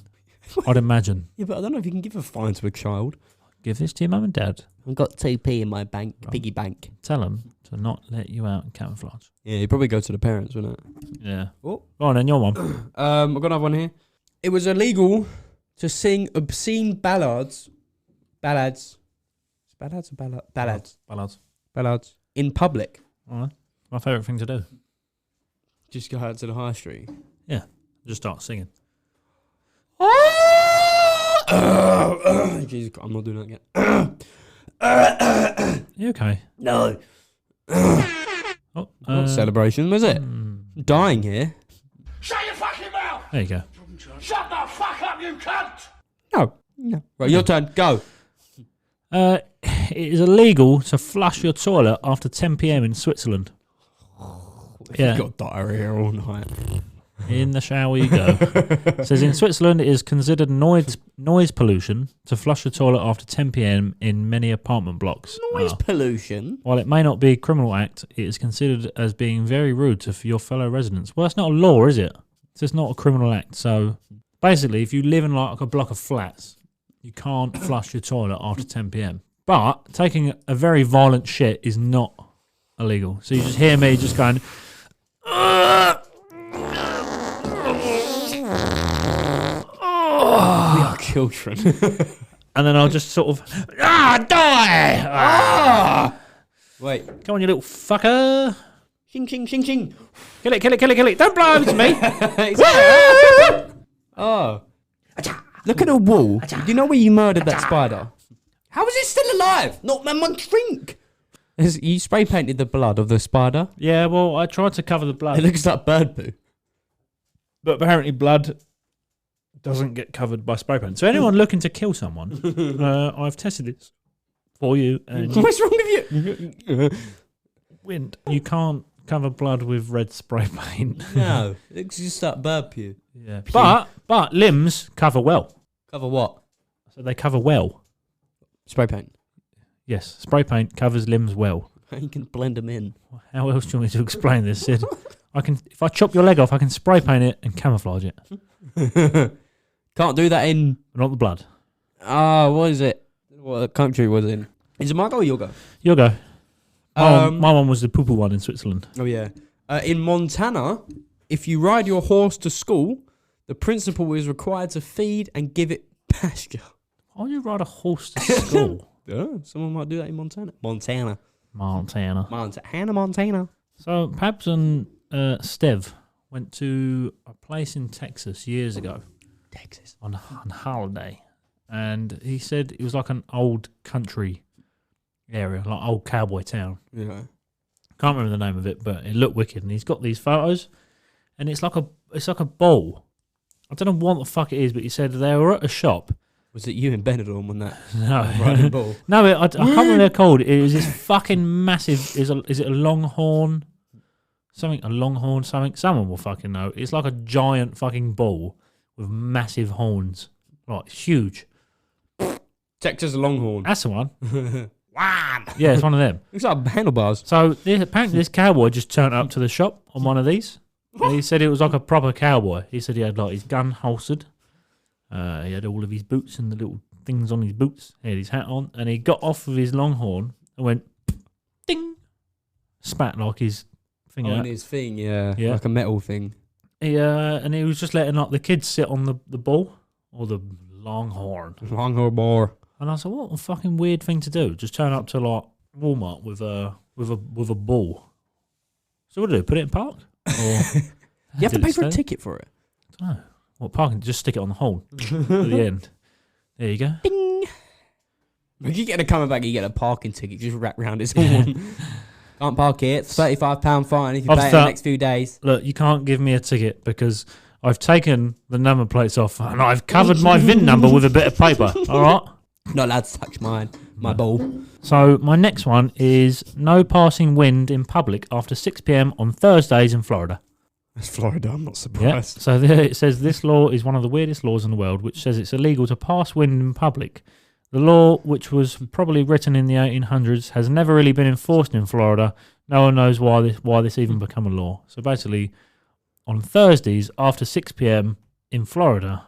A: I'd imagine.
B: Yeah, but I don't know if you can give a fine to a child.
A: Give this to your mum and dad.
B: I've got 2p in my bank,
A: Right.
B: piggy bank.
A: Tell them to not let you out in camouflage.
B: Yeah, you'd probably go to the parents, wouldn't it?
A: Yeah.
B: Oh.
A: Go on then, your one.
B: I've got another one here. It was illegal to sing obscene ballads Ballads in public.
A: All right. My favourite thing to do.
B: Just go out to the high street.
A: Just start singing.
B: Jesus, I'm not doing that again.
A: You okay?
B: No.
A: Oh,
B: What celebration was it? Dying here.
D: Shut your fucking mouth!
A: there you go.
D: Shut the fuck up, you cunt!
B: No. Right, your turn. Go.
A: it is illegal to flush your toilet after 10 p.m. in Switzerland.
B: You've got diarrhea all night.
A: In the shower you go. It says in Switzerland it is considered noise pollution to flush the toilet after 10 p.m. in many apartment blocks.
B: Noise pollution?
A: While it may not be a criminal act, it is considered as being very rude to your fellow residents. Well, that's not a law, is it? It's just not a criminal act. So basically, if you live in like a block of flats, you can't flush your toilet after 10 p.m. But taking a very violent shit is not illegal. So you just hear me just going...
B: We are children.
A: And then I'll just sort of, die!
B: Wait.
A: Come on, you little fucker.
B: Shing, shing, shing, shing.
A: Kill it. Don't blow over to me.
B: Oh. Look at the wall. You know where you murdered that spider? How is it still alive? Not my drink. You spray painted the blood of the spider.
A: Yeah, well, I tried to cover the blood.
B: It looks like bird poo.
A: But apparently blood doesn't get covered by spray paint. So anyone looking to kill someone, I've tested this for you. And
B: What's wrong with you?
A: Wind. You can't cover blood with red spray paint.
B: No, it's just like bird poo.
A: Yeah. But limbs cover well.
B: Cover what?
A: So they cover well.
B: Spray paint.
A: Yes, spray paint covers limbs well.
B: You can blend them in.
A: How else do you want me to explain this, Sid? If I chop your leg off, I can spray paint it and camouflage it.
B: Can't do that in...
A: Not the blood.
B: What is it? What country was it in? Is it my go or your go?
A: Your go. My one was the poo-poo one in Switzerland.
B: Oh, yeah. In Montana, if you ride your horse to school, the principal is required to feed and give it pasture.
A: Why would you ride a horse to school?
B: Yeah, someone might do that in Montana. Montana.
A: So, Pabs and Stev went to a place in Texas years ago.
B: Texas.
A: On holiday. And he said it was like an old country area, like old cowboy town.
B: Yeah.
A: Can't remember the name of it, but it looked wicked. And he's got these photos, and it's like a bowl. I don't know what the fuck it is, but he said they were at a shop.
B: Was it you and Benidorm on that?
A: No.
B: Riding ball?
A: No, I can't remember what they're called. It was this fucking massive... Is it a longhorn? Something, a longhorn, something. Someone will fucking know. It's like a giant fucking ball with massive horns. Like, huge.
B: Texas Longhorn.
A: That's the one.
B: Wham!
A: Yeah, it's one of them.
B: Looks like handlebars.
A: So, apparently this cowboy just turned up to the shop on one of these. And he said it was like a proper cowboy. He said he had like his gun holstered. He had all of his boots and the little things on his boots. He had his hat on. And he got off of his longhorn and went, ding! Spat like his finger.
B: On his thing, yeah.
A: Yeah.
B: Like a metal thing.
A: And he was just letting like the kids sit on the ball. Or the longhorn.
B: Longhorn bar.
A: And I said, what a fucking weird thing to do. Just turn up to like Walmart with a ball. So what do? Put it in park? Or
B: you have to pay for a ticket for it.
A: I don't know. What parking? Just stick it on the horn at the end. There you go.
B: Ding. If you get a coming back, you get a parking ticket. Just wrap round his horn. Can't park it. £35 fine if you pay it in the next few days.
A: Look, you can't give me a ticket because I've taken the number plates off and I've covered my VIN number with a bit of paper. All right.
B: Not allowed to touch my ball.
A: So my next one is no passing wind in public after 6 p.m. on Thursdays in Florida.
B: That's Florida, I'm not
A: Yeah. So there it says this law is one of the weirdest laws in the world, which says it's illegal to pass wind in public. The law, which was probably written in the 1800s, has never really been enforced in Florida. No one knows why this even become a law. So basically, on Thursdays after 6 p.m. in Florida,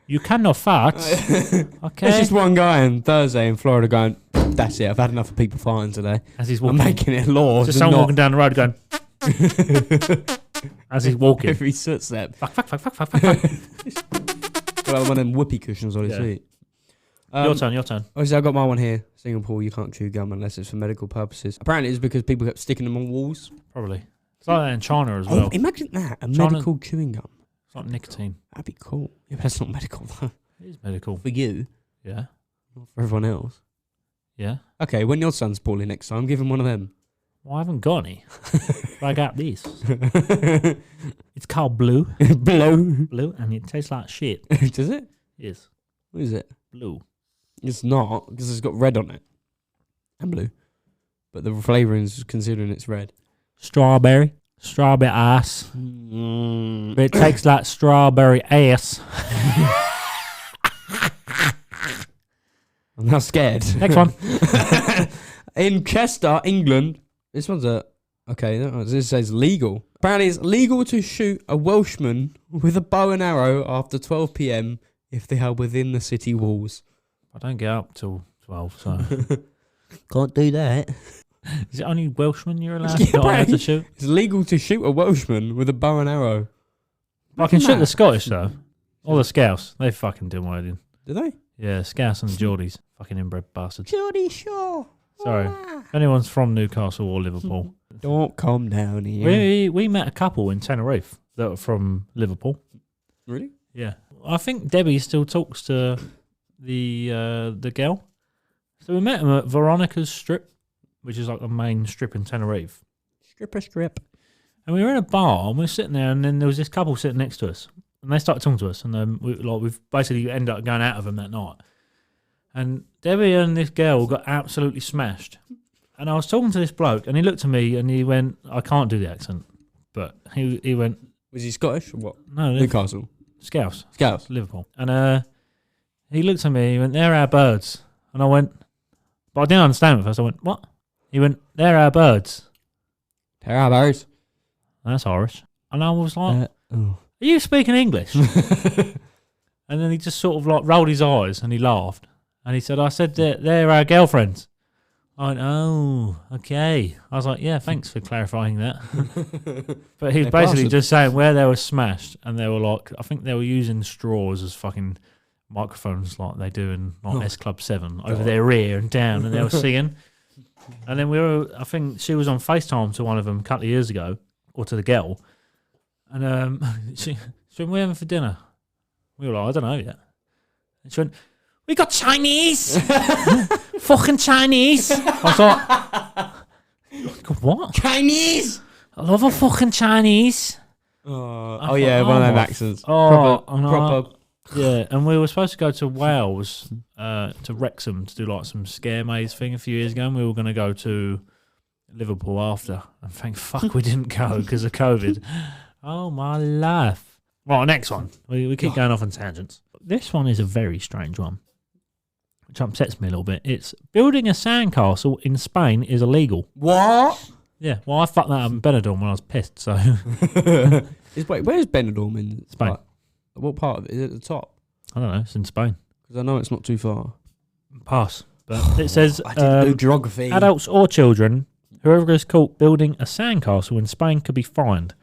A: you cannot fart. Okay.
B: There's just one guy on Thursday in Florida going, that's it, I've had enough of people farting today.
A: As he's
B: I'm
A: walking,
B: making it law.
A: just someone walking down the road going. As he's walking.
B: Every footstep.
A: Fuck.
B: Well, one of them whoopee cushions on his
A: Yeah.
B: seat.
A: Your turn.
B: Obviously, I got my one here. Singapore, you can't chew gum unless it's for medical purposes. Apparently, it's because people kept sticking them on walls.
A: Probably. It's like that in China as well.
B: Imagine that.
A: China-
B: Medical chewing gum.
A: It's like nicotine.
B: That'd be cool. Yeah, but that's not medical, though.
A: It is medical.
B: For you,
A: Yeah.
B: not for everyone else.
A: Yeah.
B: Okay, when your son's poorly next time, give him one of them.
A: Well, I haven't got any. But I got this. It's called Blue. Blue, and it tastes like shit.
B: Does it?
A: Yes.
B: What is it?
A: Blue.
B: It's not, because it's got red on it. and blue. But the flavouring's considering it's red.
A: Strawberry ass. It tastes like strawberry ass.
B: I'm not scared.
A: Next one.
B: In Chester, England, this one's this says legal. Apparently it's legal to shoot a Welshman with a bow and arrow after 12 p.m. if they are within the city walls.
A: I don't get up till 12, so...
B: Can't do that.
A: Is it only Welshmen you're allowed,
B: Yeah,
A: not allowed to shoot?
B: It's legal to shoot a Welshman with a bow and arrow.
A: I can shoot the Scottish, though. Or the Scouse. They fucking do my head.
B: Do they?
A: Yeah, Scouse and Geordies. Fucking inbred bastards.
B: Geordie Shaw.
A: Sorry. If anyone's from Newcastle or Liverpool.
B: Don't come down here.
A: We met a couple in Tenerife that were from Liverpool.
B: Really?
A: Yeah. I think Debbie still talks to the girl. So we met him at Veronica's Strip, which is like the main strip in Tenerife.
B: Strip.
A: And we were in a bar and we were sitting there, and then there was this couple sitting next to us, and they started talking to us, and then we've basically ended up going out of them that night. And Debbie and this girl got absolutely smashed. And I was talking to this bloke, and he looked at me and he went, I can't do the accent, but he went,
B: Was he Scottish or what?
A: no,
B: Newcastle.
A: Scouse,
B: Scouts.
A: Liverpool. And he looked at me, he went, they're our birds. And I went, but I didn't understand at first. I went, what? He went, they're our birds.
B: Terrabars.
A: That's Irish. And I was like,
B: Oh.
A: are you speaking English? And then he just sort of like rolled his eyes and he laughed. And he said, I said they're our girlfriends. I went, oh, okay. I was like, yeah, thanks for clarifying that. But he was basically just saying where they were smashed, and they were like, I think they were using straws as fucking microphones like they do in like S Club 7 over their ear and down, and they were singing. And then I think she was on FaceTime to one of them a couple of years ago, or to the girl. And she went, what are we having for dinner? We were like, I don't know yet. And she went, we got Chinese. Fucking Chinese. I was like, what?
B: Chinese!
A: I love a fucking Chinese.
B: Oh yeah, one of them accents.
A: Oh,
B: Proper.
A: Yeah, and we were supposed to go to Wales, to Wrexham, to do like some scare maze thing a few years ago, and we were going to go to Liverpool after. And thank fuck we didn't go because of COVID. Oh, my life. Right, next one. We keep going off on tangents. This one is a very strange one, which upsets me a little bit. It's building a sandcastle in Spain is illegal.
B: What?
A: Yeah, well, I fucked that up in Benidorm when I was pissed, so...
B: Wait, where's Benidorm in
A: Spain?
B: Like, what part of it? Is it at the top?
A: I don't know, it's in Spain.
B: Because I know it's not too far.
A: Pass. But it says...
B: I didn't do geography.
A: Adults or children, whoever is caught building a sandcastle in Spain could be fined.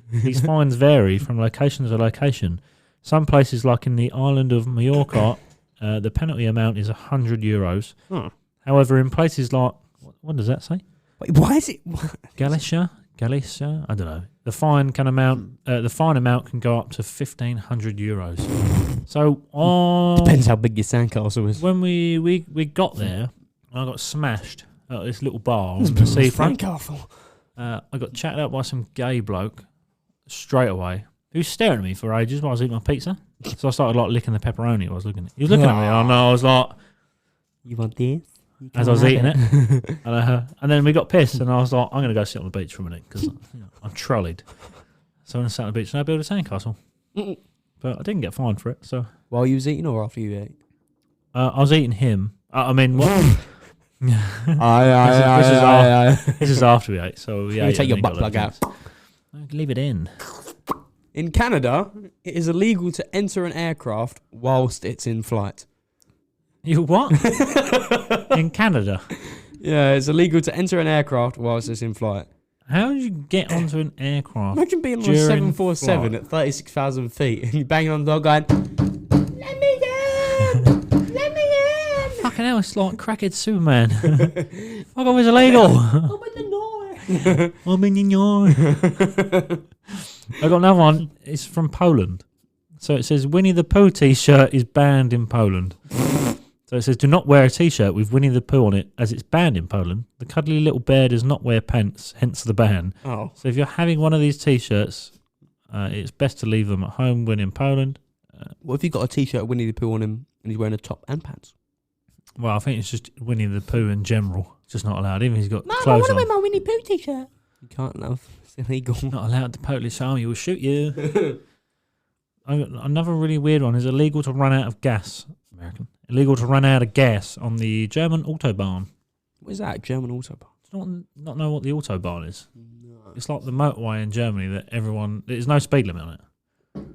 A: These fines vary from location to location. Some places, like in the island of Mallorca, the penalty amount is €100.
B: Huh.
A: However, in places like... What does that say?
B: Wait, why is it...
A: Galicia? I don't know. The fine amount can go up to €1,500. So
B: Depends how big your sandcastle is.
A: when we got there, I got smashed at this little bar on the seafront.
B: Sandcastle.
A: I got chatted up by some gay bloke straight away. He was staring at me for ages while I was eating my pizza. So I started like licking the pepperoni I was looking at. He was looking at me, and I was like,
B: you want this?
A: as I was eating it. And then we got pissed, and I was like, I'm going to go sit on the beach for a minute because I'm trolleyed. So I sat on the beach and I built a sandcastle. But I didn't get fined for it. So
B: While you was eating or after you ate?
A: I was eating him. I mean, what? This is after we ate. So yeah,
B: You take your butt plug out.
A: Leave it in.
B: In Canada, it is illegal to enter an aircraft whilst it's in flight.
A: You what? In Canada?
B: Yeah, it's illegal to enter an aircraft whilst it's in flight.
A: How did you get onto an aircraft?
B: Imagine being on a
A: during
B: 747
A: flight?
B: at 36,000 feet and you banging on the door going, let me in! Let me in!
A: Fucking hell, it's like crackhead Superman. Fuck off, it's illegal.
B: Open the door!
A: I'm in your I got another one. It's from Poland. So it says Winnie the Pooh t-shirt is banned in Poland. So it says do not wear a t-shirt with Winnie the Pooh on it as it's banned in Poland. The cuddly little bear does not wear pants, hence the ban.
B: Oh.
A: So if you're having one of these t-shirts, it's best to leave them at home when in Poland.
B: What if you got a t-shirt with Winnie the Pooh on him and he's wearing a top and pants?
A: Well, I think it's just Winnie the Pooh in general. Just not allowed, even if he's got
B: Mum, I
A: clothes
B: want to
A: on.
B: wear my Winnie Pooh t-shirt. You can't, love. It's illegal.
A: Not allowed. The Polish army will shoot you. Another really weird one is illegal to run out of gas. American. Illegal to run out of gas on the German autobahn.
B: What is that? German autobahn?
A: Do you not know what the autobahn is?
B: No.
A: It's like the motorway in Germany that there's no speed limit on it.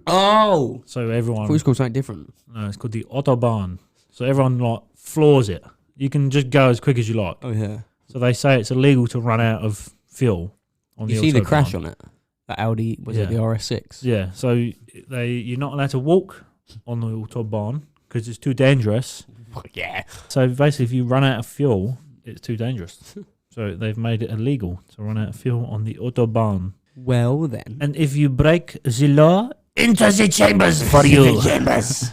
B: Oh!
A: So everyone.
B: I thought it was called something different.
A: No, it's called the autobahn. So everyone like floors it. You can just go as quick as you like.
B: Oh, yeah.
A: So they say it's illegal to run out of fuel on the autobahn.
B: You see the crash on it? The Audi, was it the RS6?
A: Yeah, so you're not allowed to walk on the autobahn because it's too dangerous.
B: Yeah.
A: So basically, if you run out of fuel, it's too dangerous. So they've made it illegal to run out of fuel on the autobahn.
B: Well, then.
A: And if you break the law, into the chambers for you. Chambers.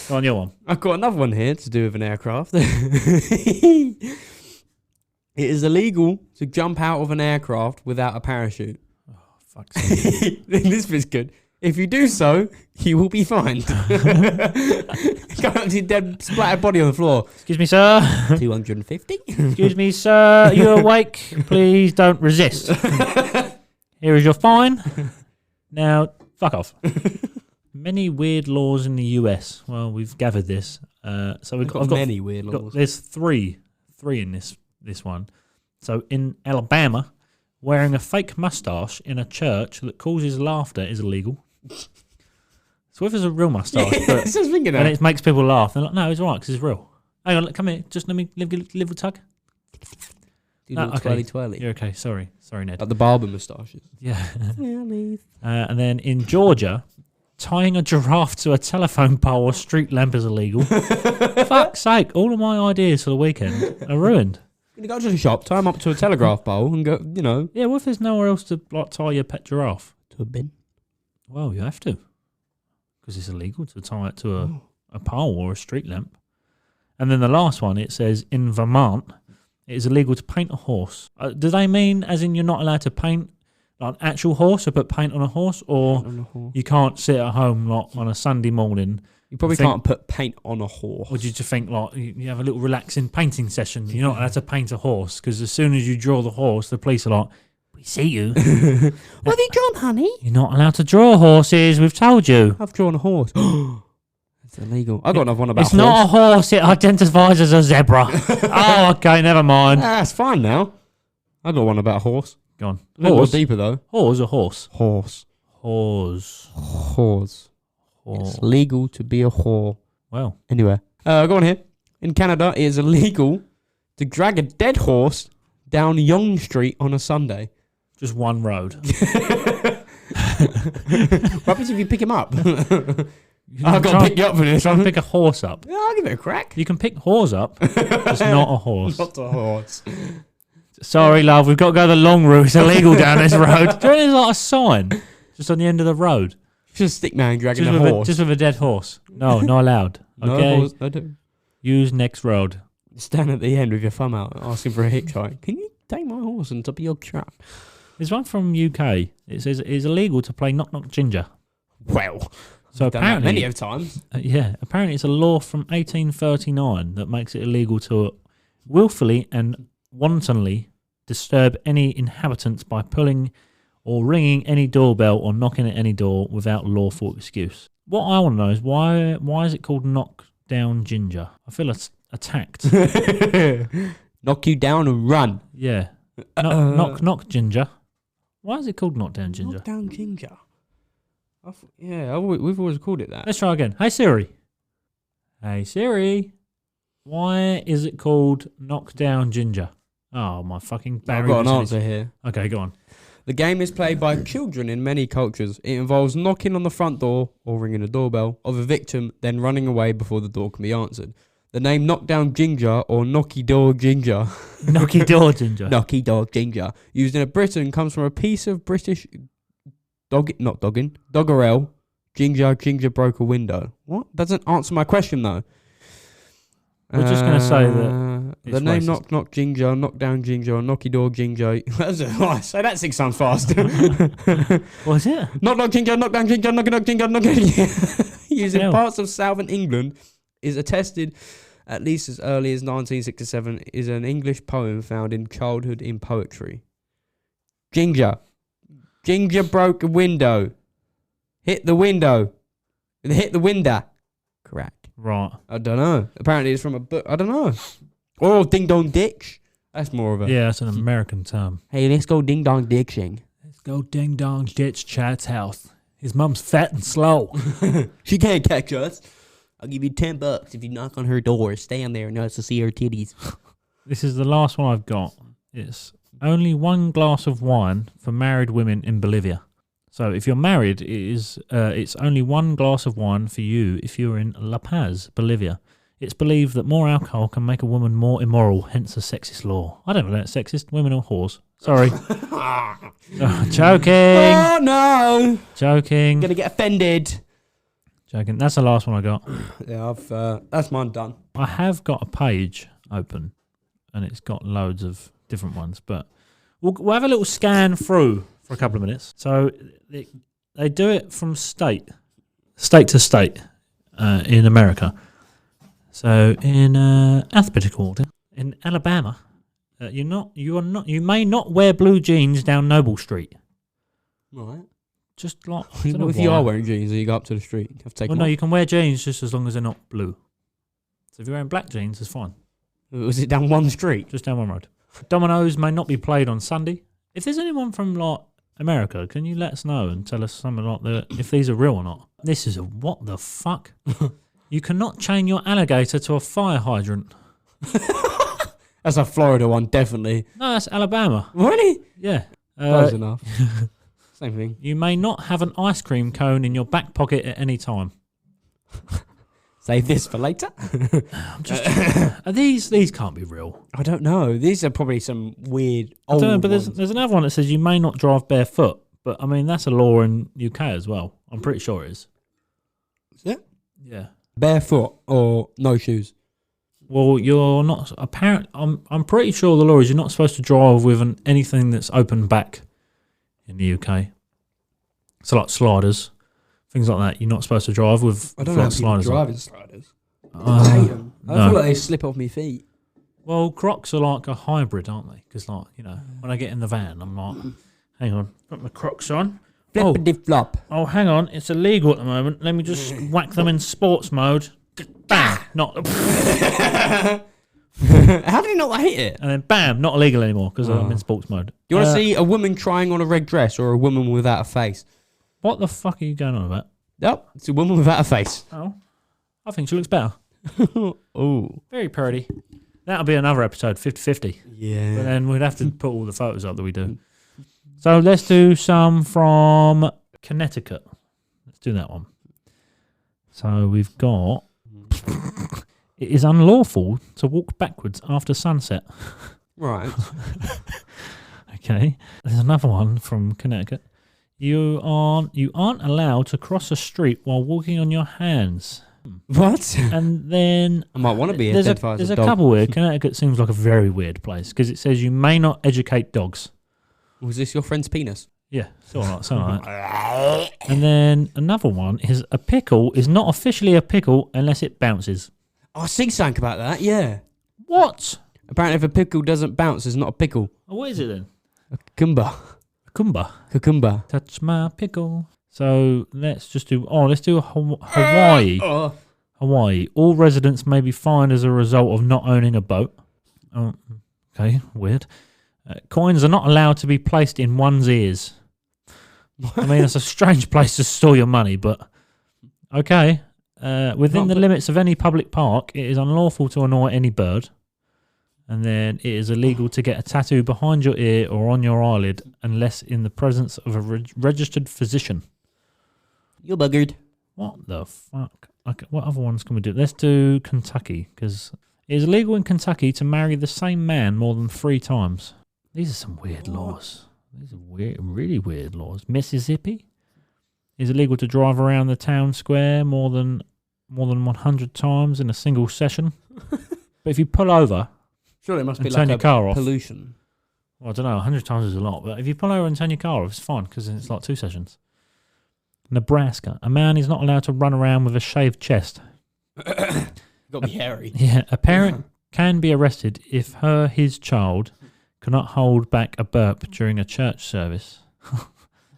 A: Go on, your one.
B: I've got another one here to do with an aircraft. It is illegal to jump out of an aircraft without a parachute.
A: Oh, fuck's sake.
B: This bit's good. If you do so, you will be fined. Go up to your dead splattered body on the floor.
A: Excuse me, sir.
B: 250.
A: Excuse me, sir. Are you awake? Please don't resist. Here is your fine. Now, fuck off. Many weird laws in the US. Well, we've gathered this. So I've got
B: many weird laws.
A: There's three in this one. So in Alabama, wearing a fake mustache in a church that causes laughter is illegal. So if it's a real mustache, but
B: I was thinking
A: and
B: that.
A: it makes people laugh, they're like, no, it's all right because it's real. Hang on, come here. Just let me live a tug.
B: Do
A: No,
B: little
A: okay.
B: twirly.
A: You're okay. Sorry, Ned.
B: Like the barber moustaches.
A: Yeah. And then in Georgia, tying a giraffe to a telephone pole or street lamp is illegal. Fuck's sake, all of my ideas for the weekend are ruined.
B: You go to the shop, tie them up to a telegraph pole and go,
A: Yeah, what if there's nowhere else to tie your pet giraffe?
B: to a bin.
A: Well, you have to. Because it's illegal to tie it to a pole or a street lamp. And then the last one, it says, in Vermont, it is illegal to paint a horse. Do they mean as in you're not allowed to paint like an actual horse or put paint on a horse? Or you can't sit at home like on a Sunday morning?
B: You probably can't put paint on a horse.
A: Or did you think like you have a little relaxing painting session? You're not allowed to paint a horse because as soon as you draw the horse, the police are like, we see you.
B: What have you drawn, honey?
A: You're not allowed to draw horses, we've told you.
B: I've drawn a horse. It's illegal. I got another one about
A: It's not a horse, it identifies as a zebra. Oh, okay, never mind.
B: That's fine now. I got one about a horse.
A: Go on.
B: A little
A: Horse.
B: deeper though.
A: Horse or horse?
B: Horse.
A: Horse.
B: Horse. It's legal to be a whore.
A: Well.
B: Anyway, go on here. In Canada, it is illegal to drag a dead horse down Yonge Street on a Sunday.
A: Just one road.
B: What happens if you pick him up?
A: You
B: I've got to pick you up for this
A: Try and
B: one.
A: pick a horse up.
B: Yeah, I'll give it a crack.
A: You can pick horse up, just not a horse.
B: Not a horse.
A: Sorry, love, we've got to go the long route. It's illegal down this road. There's like a sign just on the end of the road.
B: Just a stick man dragging
A: Just
B: a
A: with
B: horse.
A: just with a dead horse. No, not allowed. Okay.
B: No horse, no do.
A: Use next road.
B: Stand at the end with your thumb out asking for a hitchhike. Can you take my horse on top of your truck?
A: There's one from UK. It says it is illegal to play Knock Knock Ginger.
B: Well,
A: So
B: done that
A: apparently,
B: many of times.
A: apparently it's a law from 1839 that makes it illegal to willfully and wantonly disturb any inhabitants by pulling or ringing any doorbell or knocking at any door without lawful excuse. What I want to know is why is it called Knock Down Ginger? I feel attacked.
B: Knock you down and run.
A: Yeah. Knock Ginger. Why is it called Knock Down Ginger?
B: Knock down ginger. We've always called it that.
A: Let's try again. Hey Siri. Hey Siri. Why is it called Knock Down Ginger? Oh, my fucking
B: I've got an answer here.
A: Okay, go on.
B: The game is played by children in many cultures. It involves knocking on the front door or ringing the doorbell of a victim, then running away before the door can be answered. The name Knockdown Ginger or Knocky Door Ginger
A: Knocky Door Ginger.
B: Knocky Door Ginger, used in Britain, comes from a piece of British doggerel. Ginger broke a window. What? Doesn't answer my question though.
A: We're just going to say that
B: the
A: it's
B: name
A: racist.
B: Knock Ginger, Knockdown Ginger, or Knocky Door Ginger. Say that 6 times fast.
A: What is it?
B: Knock Ginger, Knockdown Ginger, Knock Ginger, Knock Used in
A: hell?
B: parts of southern England, is attested at least as early as 1967, is an English poem found in Childhood in Poetry. Ginger broke a window. Hit the window. Correct.
A: Right.
B: I don't know. Apparently it's from a book. I don't know. Oh, ding dong ditch. That's more of a...
A: Yeah, it's an American term.
B: Hey, let's go ding dong ditching.
A: Let's go ding dong ditch Chad's house. His mum's fat and slow.
B: She can't catch us. I'll give you $10 if you knock on her door. Stand there and us to see her titties.
A: This is the last one I've got. It's only 1 glass of wine for married women in Bolivia. So if you're married, it's only 1 glass of wine for you if you're in La Paz, Bolivia. It's believed that more alcohol can make a woman more immoral, hence a sexist law. I don't know that's sexist. Women are whores. Sorry. Joking.
B: Oh, no.
A: Joking.
B: Gonna get offended.
A: Joking. That's the last one I got.
B: Yeah, that's mine done.
A: I have got a page open, and it's got loads of different ones, but we'll have a little scan through for a couple of minutes. So they do it from state to state in America. So in alphabetical order, in Alabama, you may not wear blue jeans down Noble Street.
B: Right.
A: Just like I don't know
B: If
A: why.
B: you are wearing jeans and you go up to the street, you have to take
A: Well,
B: them
A: no,
B: off.
A: you can wear jeans just as long as they're not blue. So if you're wearing black jeans, it's fine.
B: Was it down one street?
A: Just down one road. Dominoes may not be played on Sunday. If there's anyone from like America, can you let us know and tell us something like that if these are real or not? This is a what the fuck? You cannot chain your alligator to a fire hydrant.
B: That's a Florida one, definitely.
A: No, that's Alabama.
B: Really?
A: Yeah.
B: Close enough. Same thing.
A: You may not have an ice cream cone in your back pocket at any time.
B: Save this for later.
A: I'm just. These can't be real.
B: I don't know. These are probably some weird
A: I
B: old
A: don't know, but
B: ones.
A: there's another one that says you may not drive barefoot. But I mean, that's a law in UK as well. I'm pretty sure it is.
B: Is it?
A: Yeah.
B: Barefoot or no shoes?
A: Well, you're not. I'm pretty sure the law is you're not supposed to drive with anything that's open back in the UK. So like sliders, things like that. You're not supposed to drive with.
B: I don't know how people
A: sliders.
B: drive in sliders. I hate them. I
A: no.
B: feel like they slip off my feet.
A: Well, Crocs are like a hybrid, aren't they? Because like when I get in the van, I'm like, hang on, put my Crocs on.
B: Flippity flop.
A: Oh, hang on, it's illegal at the moment. Let me just whack them in sports mode. Bam, not.
B: How did he not hit it?
A: And then bam, not illegal anymore because I'm in sports mode.
B: You want to see a woman trying on a red dress or a woman without a face?
A: What the fuck are you going on about?
B: Yep, it's a woman without a face.
A: Oh, I think she looks better.
B: Oh.
A: Very pretty. That'll be another episode, 50-50.
B: Yeah.
A: But then we'd have to put all the photos up that we do. So let's do some from Connecticut. Let's do that one. So we've got... It is unlawful to walk backwards after sunset.
B: Right.
A: Okay. There's another one from Connecticut. You aren't allowed to cross a street while walking on your hands.
B: What?
A: And then
B: I might want to be
A: there's
B: identified as
A: a
B: a dog.
A: couple here. Connecticut seems like a very weird place because it says you may not educate dogs.
B: Was this your friend's penis?
A: Yeah, something like that. And then another one is a pickle is not officially a pickle unless it bounces.
B: I see something about that, yeah.
A: What?
B: Apparently if a pickle doesn't bounce, it's not a pickle.
A: Oh, what is it then?
B: A cucumber.
A: Kumba.
B: Cucumber.
A: Touch my pickle. So let's just do. Let's do Hawaii.
B: Oh.
A: Hawaii. All residents may be fined as a result of not owning a boat. Oh, okay, weird. Coins are not allowed to be placed in one's ears. I mean, it's a strange place to store your money, but okay. Within the limits of any public park, it is unlawful to annoy any bird. And then it is illegal to get a tattoo behind your ear or on your eyelid unless in the presence of a registered physician.
B: You're buggered.
A: What the fuck? Okay, what other ones can we do? Let's do Kentucky, because it is illegal in Kentucky to marry the same man more than 3 times. These are some weird laws. These are weird, really weird laws. Mississippi it is illegal to drive around the town square more than 100 times in a single session. But if you pull over,
B: Surely it must be
A: and turn
B: like
A: your car off.
B: pollution.
A: Well, I don't know, 100 times is a lot, but if you pull over and turn your car off, it's fine because it's like 2 sessions. Nebraska, a man is not allowed to run around with a shaved chest.
B: Got to be hairy.
A: Yeah, a parent can be arrested if his child cannot hold back a burp during a church service.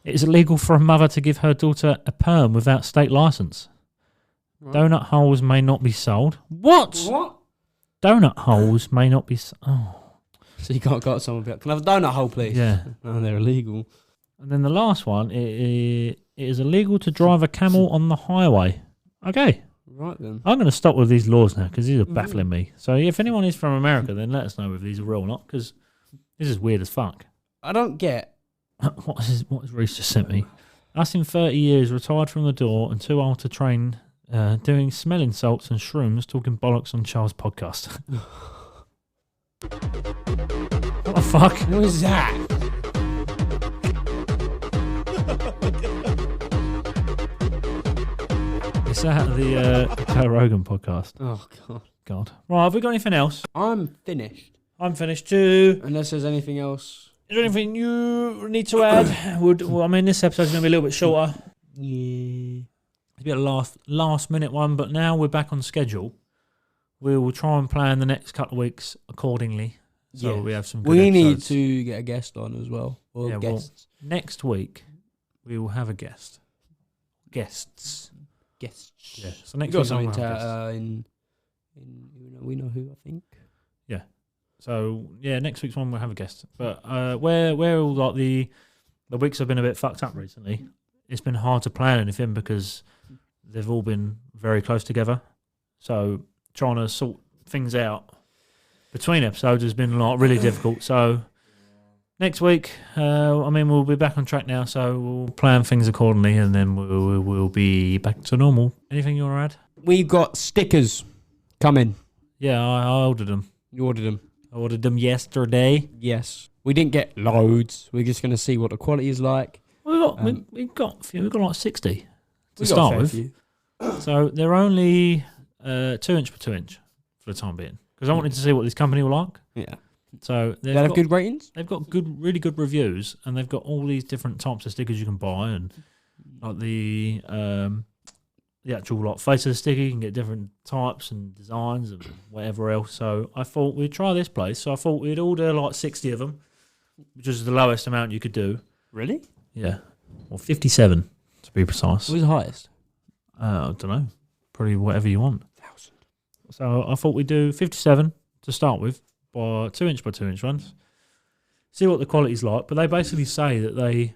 A: It is illegal for a mother to give her daughter a perm without state license.
B: Right.
A: Donut holes may not be sold. What?
B: What?
A: Donut holes may not be oh.
B: So you can't got someone be like, can I have a donut hole, please?
A: Yeah.
B: No, they're illegal.
A: And then the last one, it is illegal to drive a camel on the highway. Okay.
B: Right then.
A: I'm going to stop with these laws now because these are baffling me. So if anyone is from America, then let us know if these are real or not, because this is weird as fuck.
B: I don't get.
A: What has Reece just sent me? Us in 30 years, retired from the door and too old to train, doing smelling salts and shrooms, talking bollocks on Charles' podcast. What the fuck?
B: What is that?
A: It's out of the Joe Rogan podcast.
B: Oh, God.
A: God. Right, have we got anything else?
B: I'm finished.
A: I'm finished too.
B: Unless there's anything else.
A: Is there anything you need to add? Well, I mean, this episode's going to be a little bit shorter.
B: Yeah.
A: It's a bit of last minute one, but now we're back on schedule. We will try and plan the next couple of weeks accordingly. So we have some good
B: We need
A: episodes.
B: to get a guest on as well. Or
A: Yeah,
B: guests.
A: Next week, we will have a guest. Guests.
B: Guests.
A: Yeah. So
B: We
A: next
B: got
A: week,
B: something
A: we'll have guests.
B: we know who, I think.
A: So yeah, next week's one we'll have a guest. But where all like the weeks have been a bit fucked up recently, it's been hard to plan anything because they've all been very close together. So trying to sort things out between episodes has been like really difficult. So next week, I mean, we'll be back on track now. So we'll plan things accordingly, and then we'll be back to normal. Anything you want to add?
B: We've got stickers coming.
A: Yeah, I ordered them.
B: You ordered them?
A: I ordered them yesterday.
B: Yes. We didn't get loads. We're just going to see what the quality is like.
A: We got a few. We got like 60 to
B: We got a
A: start
B: fair
A: with.
B: few.
A: So they're only 2 inch by 2 inch for the time being, because I wanted to see what this company were like.
B: Yeah.
A: So
B: They have good ratings?
A: They've got really good reviews, and they've got all these different types of stickers you can buy, and like the actual like face of the sticker, you can get different types and designs and whatever else. So I thought we'd try this place. So I thought we'd order like 60 of them, which is the lowest amount you could do.
B: Really?
A: Yeah, or 57 to be precise.
B: What was the highest?
A: I don't know, probably whatever you want.
B: 1,000.
A: So I thought we'd do 57 to start with, by 2 inch by 2 inch ones. See what the quality's like, but they basically say that they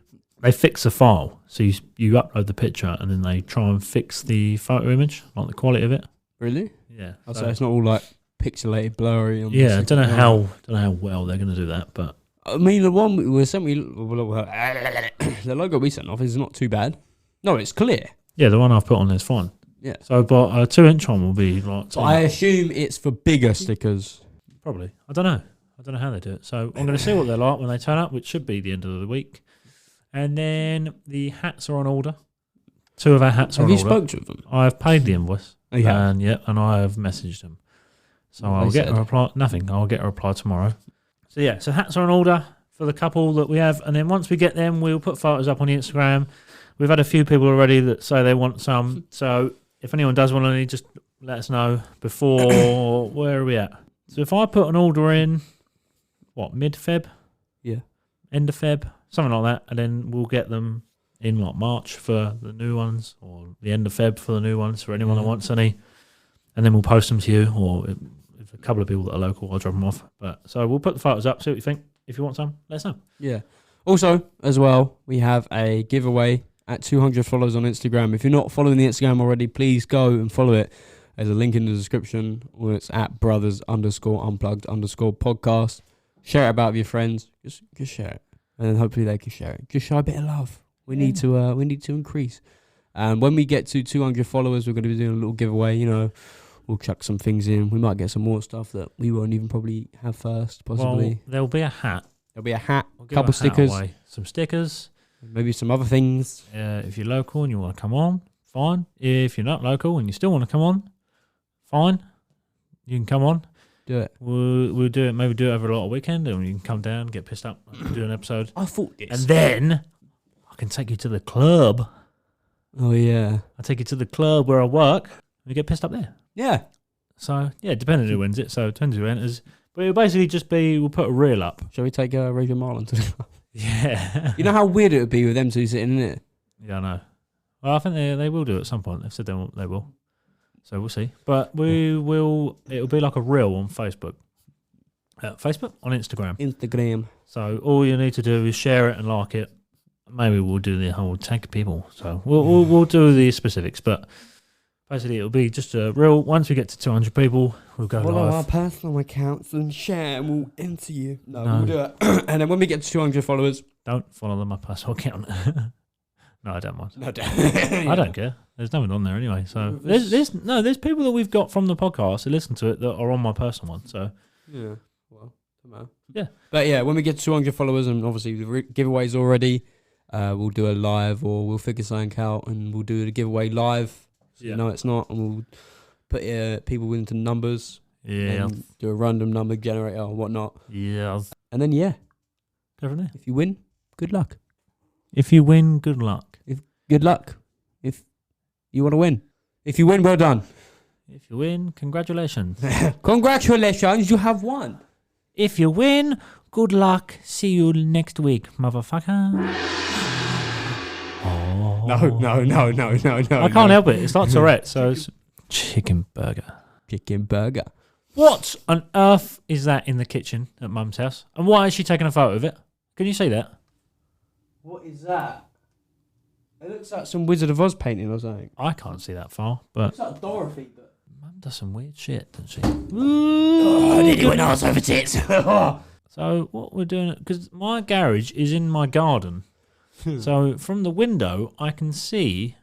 A: fix a file. So you upload the picture and then they try and fix the photo image, like the quality of it.
B: Really?
A: Yeah.
B: So it's not all like pixelated, blurry. On
A: Yeah, I
B: the
A: don't know how well they're going to do that, but
B: I mean, the one we sent me, the logo we sent off is not too bad. No, it's clear.
A: yeah, the one I've put on there is fine.
B: Yeah.
A: So, but a 2 inch one will be like.
B: So I assume it's for bigger stickers.
A: Probably. I don't know how they do it. So I'm going to see what they're like when they turn up, which should be the end of the week. And then the hats are on order. 2 of our hats are
B: Have
A: on
B: you
A: order.
B: spoke to them?
A: I've paid the invoice.
B: Oh, yeah.
A: And I have messaged them. So
B: What
A: I'll
B: they
A: get a
B: said?
A: reply. Nothing. I'll get a reply tomorrow. So yeah, so hats are on order for the couple that we have. And then once we get them, we'll put photos up on the Instagram. We've had a few people already that say they want some. So if anyone does want any, just let us know before. Where are we at? So if I put an order in, mid-Feb?
B: Yeah.
A: End of Feb? Something like that. And then we'll get them in March for the new ones, or the end of Feb for the new ones, for anyone that wants any. And then we'll post them to you, or if a couple of people that are local, I'll drop them off. But so we'll put the photos up, see what you think. If you want some, let us know.
B: Yeah. Also, as well, we have a giveaway at 200 followers on Instagram. If you're not following the Instagram already, please go and follow it. There's a link in the description where it's at Brothers_unplugged_podcast. Share it about with your friends. Just share it, and then hopefully they can share it. Just show a bit of love. We need to increase. And when we get to 200 followers, we're going to be doing a little giveaway. You know, we'll chuck some things in. We might get some more stuff that we won't even probably have first, possibly.
A: Well, there'll be a hat.
B: There'll be a hat,
A: We'll give
B: couple
A: a hat
B: stickers,
A: away. Some stickers.
B: maybe some other things.
A: If you're local and you want to come on, fine. If you're not local and you still want to come on, fine. You can come on.
B: Do it.
A: We'll do it. Maybe do it over a lot of weekend, and you can come down, get pissed up, and do an episode,
B: I thought this.
A: and then I can take you to the club.
B: Oh, yeah.
A: I take you to the club where I work. And you get pissed up there.
B: Yeah.
A: So yeah, depending who wins it. So 20 who enters. But it'll basically just be we'll put a reel up.
B: Shall we take Raven Marlon to the club?
A: Yeah.
B: You know how weird it would be with them two sitting in it?
A: Yeah, I know. Well, I think they will do it at some point. They've said they will. So we'll see. But we will. It'll be like a reel on Facebook. Facebook on Instagram.
B: Instagram.
A: So all you need to do is share it and like it. Maybe we'll do the whole tag people. So we'll do the specifics. But basically, it'll be just a reel. Once we get to 200 people, we'll go
B: Follow
A: live.
B: our personal accounts and share, and we'll enter you. No,
A: No.
B: we'll do it. And then when we get to 200 followers,
A: Don't follow them my personal account. No, I don't mind.
B: no,
A: I don't care. There's nothing on there anyway. So there's people that we've got from the podcast who listen to it that are on my personal one. So
B: Yeah. Well, somehow.
A: Yeah.
B: But yeah, when we get to 200 followers, and obviously the giveaways already, we'll do a live, or we'll figure something out and we'll do the giveaway live. So
A: Yeah.
B: No, it's not, and we'll put people into numbers.
A: yeah,
B: And do a random number generator or whatnot.
A: yeah.
B: And then
A: Go from there.
B: if you win, good luck.
A: If you win, good luck.
B: Good luck. If you want to win. If you win, well done.
A: If you win, congratulations.
B: Congratulations, you have won.
A: If you win, good luck. See you next week, motherfucker. Oh.
B: No.
A: I can't help it. It's like Tourette, so it's chicken burger.
B: Chicken burger.
A: What on earth is that in the kitchen at Mum's house? And why is she taking a photo of it? Can you see that?
B: What is that? It looks like some Wizard of Oz painting or something.
A: I can't see that far, but
B: like Dorothy, but...
A: Mum does some weird shit, doesn't she?
B: Oh, did you ask over tits?
A: So what we're doing, because my garage is in my garden, so from the window I can see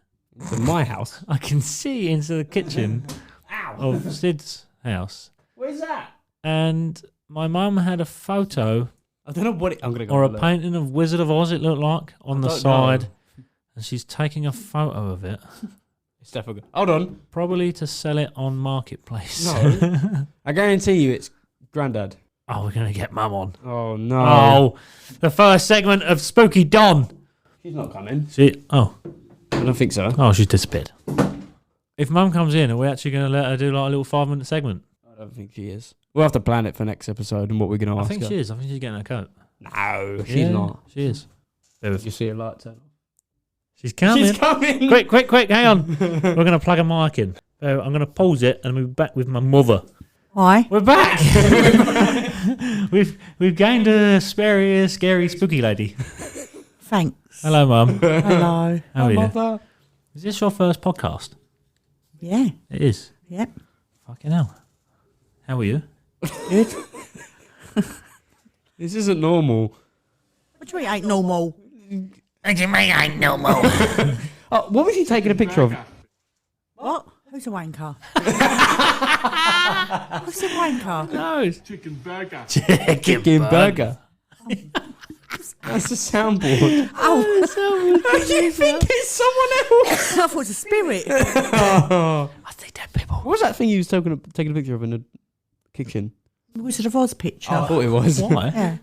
B: To my house.
A: into the kitchen of Sid's house,
B: Where's that?
A: and my mum had a photo
B: I don't know what I'm going to go
A: or a
B: look.
A: painting of Wizard of Oz. It looked like on the
B: don't
A: side,
B: know.
A: and she's taking a photo of it,
B: It's definitely good. Hold on.
A: probably to sell it on Marketplace.
B: No. I guarantee you it's Grandad.
A: Oh, we're gonna get Mum on.
B: Oh, no.
A: Oh, the first segment of Spooky Dawn.
B: She's not coming.
A: Oh,
B: I don't think so.
A: she's disappeared. If Mum comes in, are we actually going to let her do like a little 5-minute segment?
B: I don't think she is. We'll have to plan it for next episode and what we're going to
A: I
B: ask
A: think
B: her.
A: she is. I think she's getting her coat.
B: No, she's
A: Yeah,
B: not.
A: She is.
B: You see a light turn.
A: She's coming.
B: She's coming.
A: Quick, hang on. We're going to plug a mic in. So I'm going to pause it and we'll be back with my mother.
E: Hi.
A: We're back. We've gained a scary, spooky lady.
E: Thanks.
A: Hello, Mum.
E: Hello.
A: How are you?
B: Mother.
A: Is this your first podcast?
E: Yeah.
A: It is.
E: Yep.
A: Fucking hell. How are you?
E: Good.
B: This isn't normal.
E: What do you mean ain't normal?
B: Oh, what was you taking a picture of?
E: What? Who's a wanker? Who's a wanker?
A: No, it's
D: Chicken burger.
B: Chicken burger. That's the soundboard.
E: Oh,
B: You think it's someone else?
E: I thought it was a spirit.
A: I think dead people.
B: What was that thing you was taking a picture of in the kitchen?
E: Wizard of Oz picture.
B: I thought it was.
A: Why?
E: Yeah.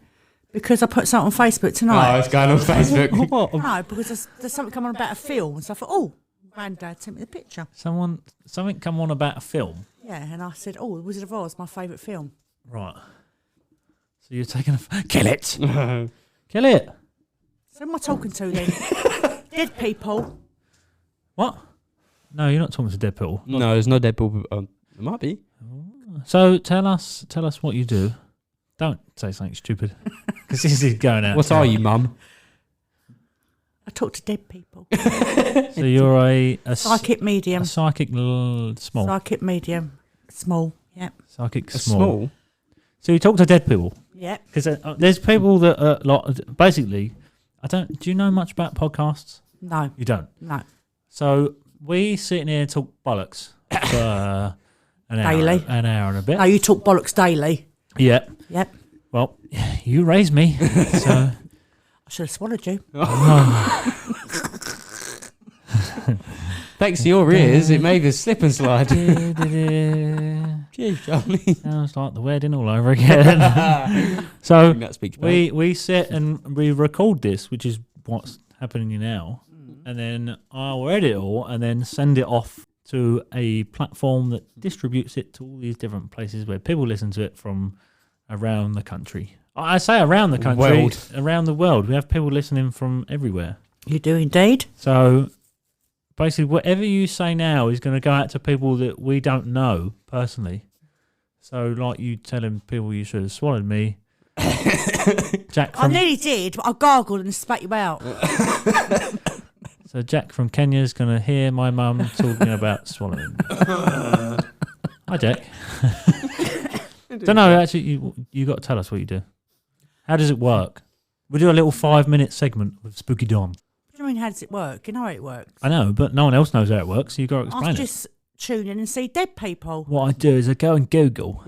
E: Because I put something on Facebook tonight.
B: it's going on Facebook.
A: What?
E: No, because there's something coming on about a film. So I thought, oh, Granddad sent me the picture.
A: Something come on about a film.
E: Yeah, and I said, oh, Wizard of Oz, my favourite film.
A: Right. So you're taking kill it. Kill it.
E: So who am I talking to then? Dead people.
A: What? No, you're not talking to dead people.
B: No, there's no Deadpool. It might be.
A: So tell us what you do. Don't say something stupid, because this is going out.
B: What are you, Mum?
E: I talk to dead people.
A: So you're a
E: Psychic medium.
A: a psychic small.
E: Psychic medium. Small. Yep.
A: Psychic
B: A
A: small. So you talk to dead people,
E: Yep.
A: because there's people that are like basically. Do you know much about podcasts?
E: No.
A: You don't.
E: No.
A: So we sit in here and talk bollocks for an
E: Daily.
A: hour and a bit.
E: No, you talk bollocks daily.
A: Yeah.
E: Yep.
A: Well, you raised me, so
E: I should have swallowed you.
B: Thanks to your ears, it made us slip and slide. Cheers, Charlie.
A: Sounds like the wedding all over again. So
B: That speaks back.
A: we sit and we record this, which is what's happening now, and then I'll edit it all and then send it off to a platform that distributes it to all these different places where people listen to it from around the country. I say around the country, around the world. We have people listening from everywhere.
E: You do indeed.
A: So basically, whatever you say now is going to go out to people that we don't know personally. So, like you telling people you should have swallowed me. Jack
E: I nearly did, but I gargled and spat you out.
A: So Jack from Kenya is going to hear my mum talking about swallowing. Hi, Jack. Don't know, actually, you got to tell us what you do. How does it work? We'll do a little 5-minute segment with Spooky Dom.
E: What do you mean, how does it work? You know how it works.
A: I know, but no one else knows how it works, so you've got to explain
E: I
A: it.
E: just tune in and see dead people.
A: What I do is I go and Google.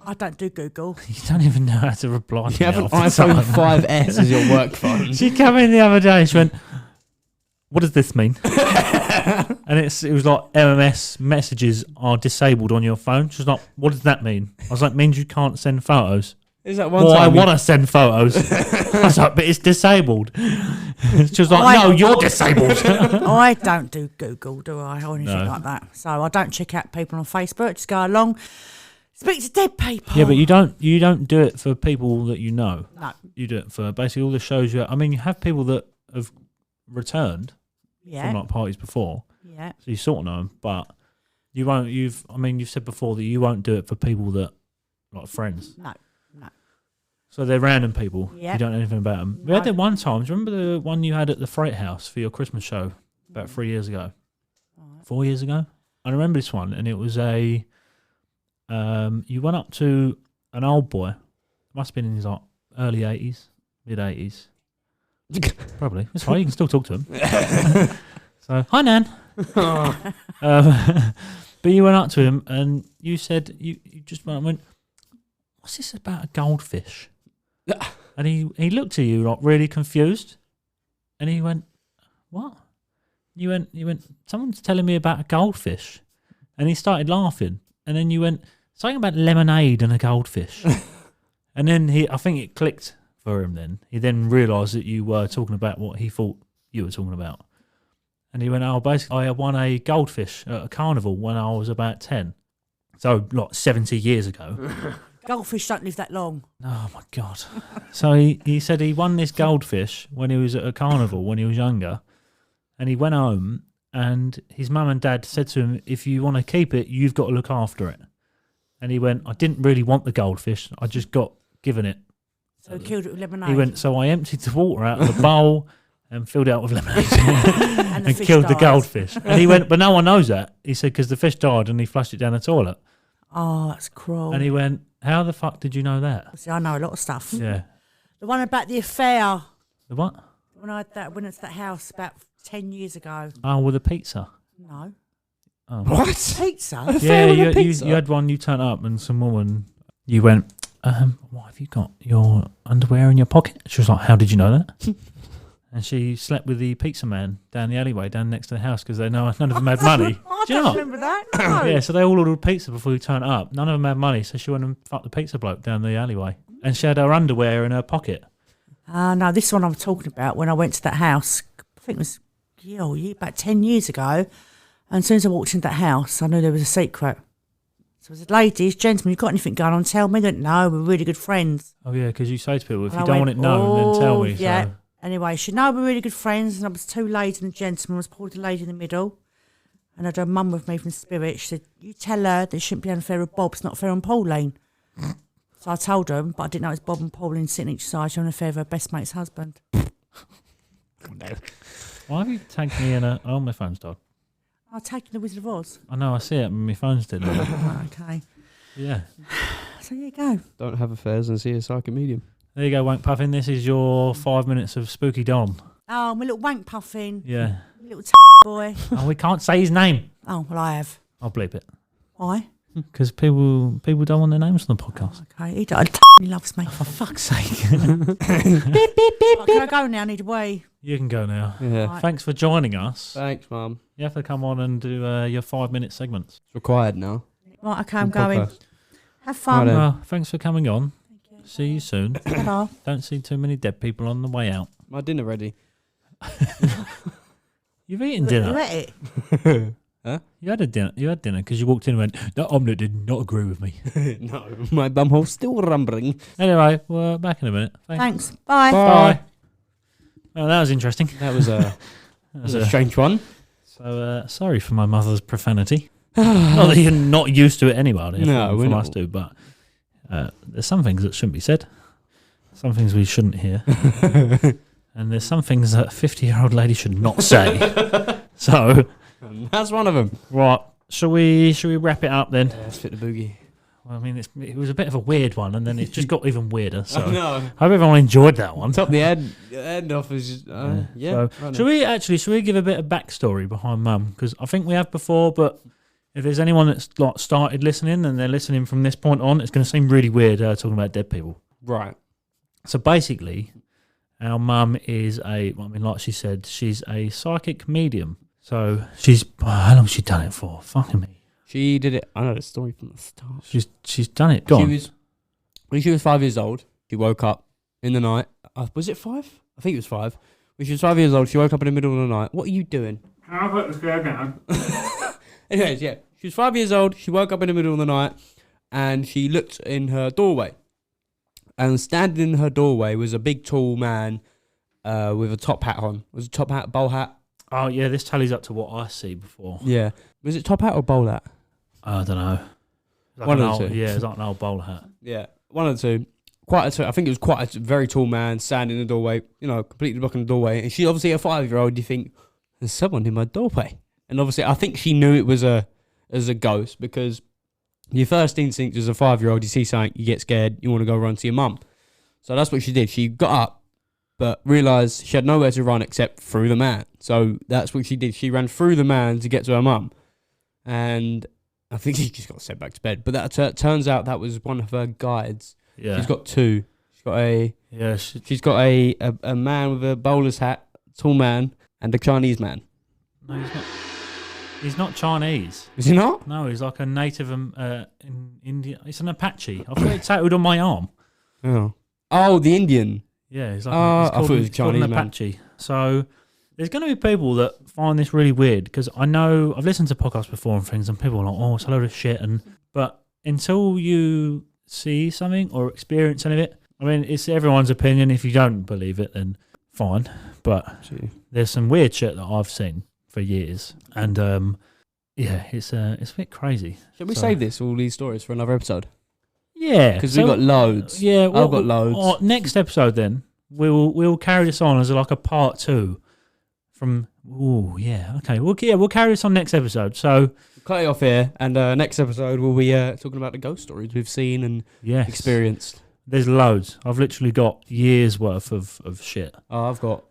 E: I don't do Google.
A: You don't even know how to reply.
B: You have an iPhone 5S as your work phone.
A: She came in the other day and she went, what does this mean? And it was like MMS messages are disabled on your phone. She was like, what does that mean? I was like, means you can't send photos.
B: Is that one
A: Well, I
B: time?
A: want to send photos. I was like, but it's disabled. She was like, no, you're disabled.
E: I don't do Google, do I, or anything
A: No.
E: like that. So I don't check out people on Facebook. Just go along, speak to dead people.
A: Yeah, but you don't do it for people that you know.
E: No.
A: You do it for basically all the shows you. I mean, you have people that have returned
E: Yeah.
A: from like parties before,
E: Yeah.
A: so you sort of know them, but you won't. You've said before that you won't do it for people that like friends.
E: No.
A: So they're random people.
E: Yep.
A: You don't know anything about them. We
E: No.
A: had that one time. Do you remember the one you had at the Freight House for your Christmas show about 3 years ago?
E: Right.
A: 4 years ago? I remember this one, and it was a. You went up to an old boy, must have been in his like early 80s, mid 80s. Probably. That's fine, you can still talk to him. So, hi, Nan. But you went up to him and you said, you just went, what's this about a goldfish? And he looked at you like really confused. And he went, what? You went, someone's telling me about a goldfish. And he started laughing. And then you went, something about lemonade and a goldfish. And then I think it clicked for him then. He then realised that you were talking about what he thought you were talking about. And he went, oh, basically, I won a goldfish at a carnival when I was about 10. So, like, 70 years ago.
E: Goldfish don't live that long.
A: Oh, my God. So, he said he won this goldfish when he was at a carnival when he was younger. And he went home and his mum and dad said to him, if you want to keep it, you've got to look after it. And he went, I didn't really want the goldfish. I just got given it.
E: So he killed it with lemonade.
A: He went, so I emptied the water out of the bowl and filled it out with lemonade
E: and,
A: and killed the goldfish. And he went, but no one knows that. He said, because the fish died and he flushed it down the toilet.
E: Oh, that's cruel.
A: And he went, how the fuck did you know that?
E: See, I know a lot of stuff.
A: Yeah.
E: The one about the affair.
A: The what?
E: When I went to that house about 10 years ago.
A: Oh, with a pizza.
E: No.
A: Oh.
B: What?
E: Pizza?
A: Yeah, you had one, you turned up and some woman, you went, what have you got? Your underwear in your pocket? She was like, how did you know that? And she slept with the pizza man down the alleyway, down next to the house, because they know none of them had money.
E: I
A: Do you
E: don't
A: know?
E: remember that. No.
A: Yeah, so they all ordered pizza before we turned up. None of them had money, so she went and fucked the pizza bloke down the alleyway. And she had her underwear in her pocket.
E: No, this one I'm talking about when I went to that house, I think it was about 10 years ago. And as soon as I walked into that house, I knew there was a secret. So I said, ladies, gentlemen, you got anything going on? Tell me. They didn't know. We're really good friends.
A: Oh, yeah, because you say to people, if
E: And
A: you
E: I
A: don't
E: went,
A: want it known, then tell me.
E: Yeah.
A: So.
E: Anyway, she know we're really good friends. And I was two ladies and a gentleman. I was probably the lady in the middle. And I had her mum with me from Spirit. She said, you tell her that it shouldn't be unfair with Bob. It's not fair on Pauline. So I told her, but I didn't know it was Bob and Pauline sitting each side. She on affair with her best mate's husband.
A: Why have you tagged me in a... Oh, my phone's died.
E: I'll take you the Wizard of Oz.
A: I know, I see it, but my phone's dead.
E: Right, okay.
A: Yeah.
E: So there you go.
B: Don't have affairs and see a psychic medium.
A: There you go, Wank Puffin. This is your 5 minutes of Spooky Don.
E: Oh, my little wank puffin.
A: Yeah.
E: My little boy.
A: Oh, we can't say his name.
E: Oh, well, I have.
A: I'll bleep it.
E: Why?
A: Because people don't want their names on the podcast.
E: Okay, he loves me.
A: For fuck's sake.
E: Right, can I go now? I need a wee.
A: You can go now.
B: Yeah.
E: Right.
A: Thanks for joining us.
B: Thanks, Mum.
A: You have to come on and do your 5 minute segments.
B: It's required now.
E: Right, okay, I'm
B: Proper.
E: going. Have fun.
B: Right then.
A: Well, thanks for coming on. See you soon.
E: Ta-ra.
A: Don't see too many dead people on the way out.
B: My dinner ready.
A: You've eaten
E: You
A: dinner.
E: ate it?
B: Huh?
A: You had dinner because you walked in and went, that omelette did not agree with me.
B: No, my bumhole's still rumbling.
A: Anyway, we're back in a minute.
E: Thanks. Bye.
A: Bye. Well, that was interesting.
B: That was a strange one.
A: So, sorry for my mother's profanity. Not that you're not used to it anyway,
B: No, we're
A: from
B: not.
A: us too, but there's some things that shouldn't be said. Some things we shouldn't hear. And there's some things that a 50-year-old lady should not say. So...
B: And that's one of them.
A: Right, shall we wrap it up then?
B: Yeah, let's fit the boogie.
A: Well, I mean, it was a bit of a weird one, and then it just got even weirder. So
B: No.
A: I hope everyone enjoyed that one.
B: Top the end off is just, yeah.
A: So, should we give a bit of backstory behind Mum? Because I think we have before, but if there's anyone that's like started listening and they're listening from this point on, it's going to seem really weird talking about dead people.
B: Right.
A: So basically, our mum is like she said, she's a psychic medium. So how long has she done it for? Fucking me.
B: She did it. I know the story from the start.
A: She's done it. Go on.
B: When she was 5 years old, she woke up in the night. Was it 5? I think it was 5. When she was 5 years old, she woke up in the middle of the night. What are you doing?
A: I'll put the chair down.
B: Anyways, yeah. She was 5 years old. She woke up in the middle of the night and she looked in her doorway. And standing in her doorway was a big, tall man with a top hat on. Was it top hat, bowl hat?
A: Oh, yeah, this tallies up to what I see before.
B: Yeah. Was it top hat or bowl hat?
A: I don't know.
B: One of the two.
A: Yeah, it's like an old bowler hat.
B: Yeah, one of the two. I think it was quite a very tall man standing in the doorway, completely blocking the doorway. And she obviously a 5-year-old, you think, there's someone in my doorway. And obviously, I think she knew it was a ghost because your first instinct as a 5-year-old, you see something, you get scared, you want to go run to your mum. So that's what she did. She got up, but realised she had nowhere to run except through the man. So that's what she did. She ran through the man to get to her mum. And I think she just got sent back to bed. But that turns out that was one of her guides. Yeah. She's got two. She's got a man with a bowler's hat, tall man, and a Chinese man.
A: No, he's not. He's not Chinese.
B: Is he not?
A: No, he's like a native in India. It's an Apache. I've got it tattooed on my arm.
B: Oh, the Indian.
A: Yeah, he's like
B: I thought it was Chinese
A: an Apache. So there's going to be people that find this really weird because I know I've listened to podcasts before and things, and people are like, "Oh, it's a load of shit." But until you see something or experience any of it, I mean, it's everyone's opinion. If you don't believe it, then fine. But there's some weird shit that I've seen for years, and it's a bit crazy.
B: Should we save all these stories for another episode?
A: Yeah,
B: because we've got loads.
A: Yeah,
B: I've got loads.
A: Next episode, then we'll carry this on as like a part 2 from. Oh yeah, okay. We'll carry this on next episode. So
B: cut it off here, and next episode we'll be talking about the ghost stories we've seen and experienced.
A: There's loads. I've literally got years worth of shit.
B: Oh, I've got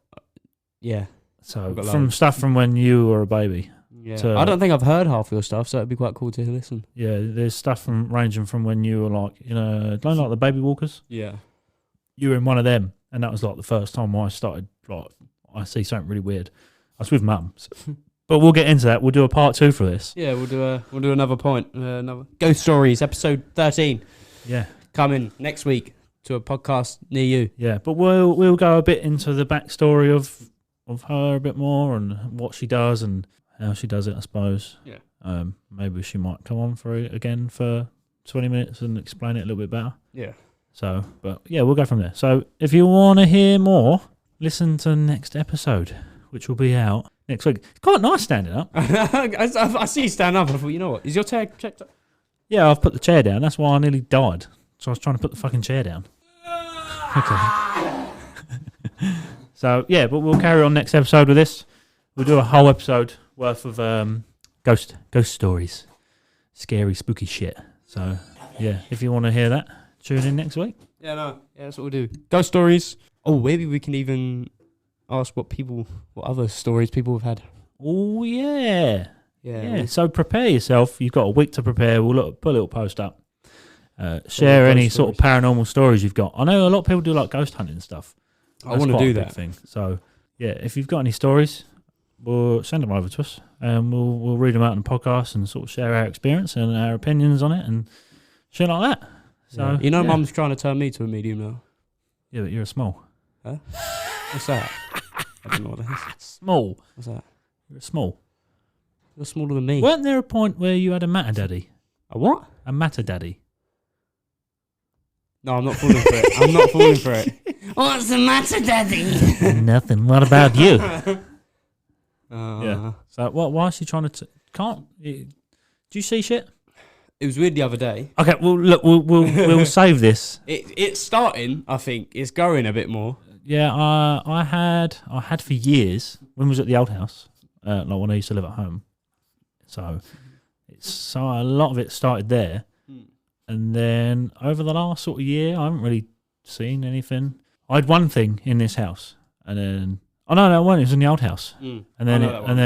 A: So from stuff from when you were a baby.
B: Yeah. I don't think I've heard half your stuff, so it'd be quite cool to listen.
A: Yeah, there's stuff ranging from when you were like, don't like the baby walkers?
B: Yeah.
A: You were in one of them, and that was like the first time I started, like, I see something really weird. I was with Mum. So. But we'll get into that. We'll do a part 2 for this.
B: Yeah, we'll do another point. Another Ghost Stories, episode 13.
A: Yeah.
B: Coming next week to a podcast near you.
A: Yeah, but we'll go a bit into the backstory of her a bit more and what she does and how she does it, I suppose.
B: Yeah.
A: Maybe she might come on again for 20 minutes and explain it a little bit better.
B: Yeah.
A: So, but yeah, we'll go from there. So if you want to hear more, listen to the next episode, which will be out next week. It's quite nice standing up.
B: I see you stand up. I thought, you know what? Is your chair checked up?
A: Yeah, I've put the chair down. That's why I nearly died. So I was trying to put the fucking chair down. Okay. So, yeah, but we'll carry on next episode with this. We'll do a whole episode worth of ghost stories. Scary, spooky shit. So, yeah, if you want to hear that, tune in next week.
B: Yeah, that's what we'll do. Ghost stories. Oh, maybe we can even ask what other stories people have had.
A: Oh, yeah.
B: Yeah.
A: So prepare yourself. You've got a week to prepare. We'll put a little post up. Share any sort of paranormal stories you've got. I know a lot of people do like ghost hunting and stuff.
B: I want to do that
A: thing. So, yeah, if you've got any stories, we'll send them over to us, and we'll read them out in the podcast and sort of share our experience and our opinions on it and shit like that. So,
B: Mum's trying to turn me to a medium now.
A: Yeah, but you're a small.
B: Huh? What's that? I don't know what that is.
A: Small.
B: What's that?
A: You're a small.
B: You're smaller than me.
A: Weren't there a point where you had a matter daddy?
B: A what?
A: A matter daddy?
B: No, I'm not falling for it. I'm not falling for it. What's the matter, Daddy?
A: Nothing. What about you?
B: Yeah.
A: Yeah. So why is she trying to... do you see shit?
B: It was weird the other day.
A: Okay, well, look, we'll save this.
B: It's starting, I think. It's growing a bit more.
A: Yeah, I had for years, when we was at the old house, like when I used to live at home. So a lot of it started there. And then over the last sort of year, I haven't really seen anything. I had one thing in this house, and then it was in the old house, and then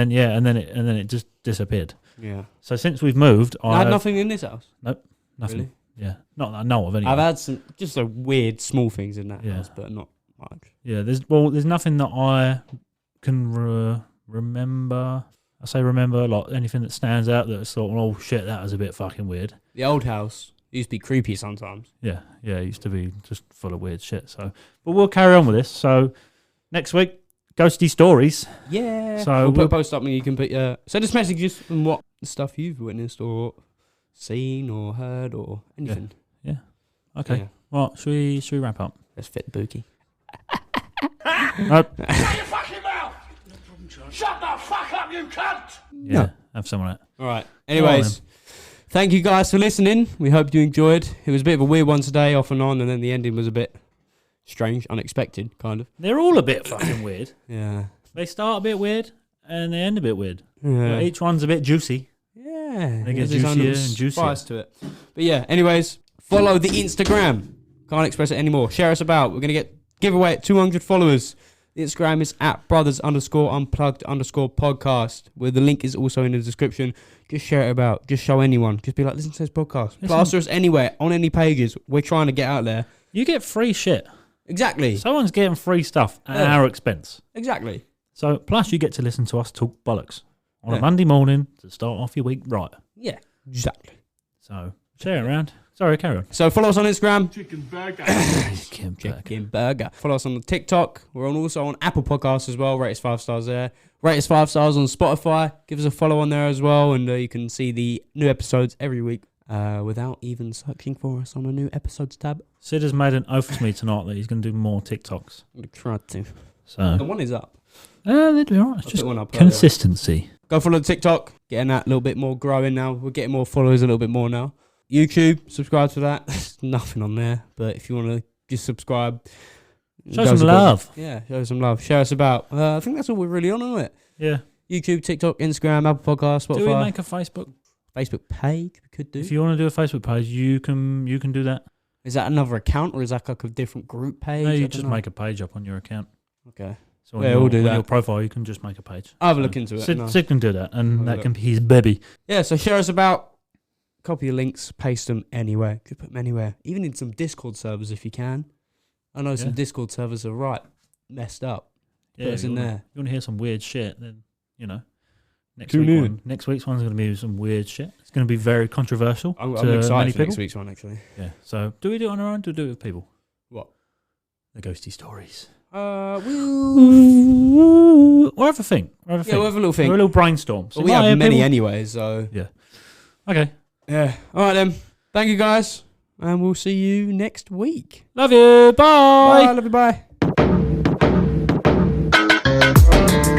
A: it just disappeared.
B: Yeah.
A: So since we've moved,
B: I had nothing in this house.
A: Nope, nothing.
B: Really?
A: Yeah, not that I know of anyway.
B: I've had some just weird small things in that house, but not much.
A: Yeah, there's nothing that I can remember. I say remember, like anything that stands out that's thought, oh shit, that was a bit fucking weird.
B: The old house used to be creepy sometimes.
A: Yeah, it used to be just full of weird shit. So, but we'll carry on with this. So, next week, ghosty stories.
B: Yeah.
A: So
B: we'll put a post up and you can put send us messages on what stuff you've witnessed or seen or heard or anything.
A: Yeah. Okay.
B: Yeah.
A: Well, should we wrap up?
B: Let's fit the bookie.
A: Nope.
D: Shut your fucking mouth! Shut the fuck up, you cunt!
A: Yeah.
B: No.
A: Have some of that.
B: All right. Anyways, thank you guys for listening. We hope you enjoyed. It was a bit of a weird one today, off and on, and then the ending was a bit strange, unexpected, kind of.
A: They're all a bit fucking weird.
B: Yeah.
A: They start a bit weird and they end a bit weird.
B: Yeah.
A: But each one's a bit juicy.
B: Yeah.
A: They get
B: There's its own
A: juicier
B: little
A: and juicier.
B: spice to it. But yeah, anyways, follow the Instagram. Can't express it anymore. Share us about. We're going to get giveaway at 200 followers. The Instagram is at Brothers_unplugged_podcast, where the link is also in the description. Just share it about. Just show anyone. Just be like, listen to this podcast. Plaster us anywhere, on any pages. We're trying to get out there.
A: You get free shit.
B: Exactly.
A: Someone's getting free stuff at our expense.
B: Exactly.
A: So, plus you get to listen to us talk bollocks on a Monday morning to start off your week right.
B: Yeah, exactly.
A: So, share it around. Sorry, carry on.
B: So follow us on Instagram.
D: Chicken burger.
B: Chicken burger. Follow us on the TikTok. We're also on Apple Podcasts as well. Rate us 5 stars there. Rate us 5 stars on Spotify. Give us a follow on there as well. And you can see the new episodes every week without even searching for us on a new episodes tab.
A: Sid has made an oath to me tonight that he's going to do more TikToks.
B: I'm going to try to.
A: So
B: The one is up.
A: they'd be alright. It's
B: I'll
A: just
B: put one up
A: consistency.
B: Go follow the TikTok. Getting that a little bit more growing now. We're getting more followers a little bit more now. YouTube, subscribe to that. There's nothing on there, but if you want to just subscribe,
A: Show some love.
B: Yeah, show some love. Share us about. I think that's all we're really on, isn't it?
A: Yeah.
B: YouTube, TikTok, Instagram, Apple Podcasts, Spotify.
A: Do we make a Facebook
B: page? We could do.
A: If you want to do a Facebook page, you can do that.
B: Is that another account or is that like a different group page?
A: No,
B: I
A: you
B: don't
A: just
B: know.
A: make a page up on your account.
B: Okay.
A: So on
B: Yeah,
A: your,
B: we'll do
A: on
B: that.
A: your profile, you can just make a page.
B: I'll have a look into it. No.
A: Sid can do that, and
B: I'll
A: that
B: look.
A: can be his baby.
B: Yeah, so share us about. Copy your links, paste them anywhere. Could put them anywhere. Even in some Discord servers if you can. I know some Discord servers are right messed up.
A: Yeah,
B: Put us in there.
A: You want to hear some weird shit, then, next
B: Tune in.
A: next week's one's going to be some weird shit. It's going to be very controversial
B: I'm
A: to many
B: excited for
A: people.
B: next week's one, actually.
A: Yeah, so do we do it on our own, or do we do it with people?
B: What?
A: The ghosty stories.
B: We'll
A: We'll have a think.
B: have a little thing.
A: We'll have a little brainstorm. So
B: Well, we
A: might
B: have many
A: people-
B: anyway, so...
A: Yeah. Okay.
B: Yeah. All right, then. Thank you, guys. And we'll see you next week.
A: Love you. Bye.
B: Bye. Love you. Bye.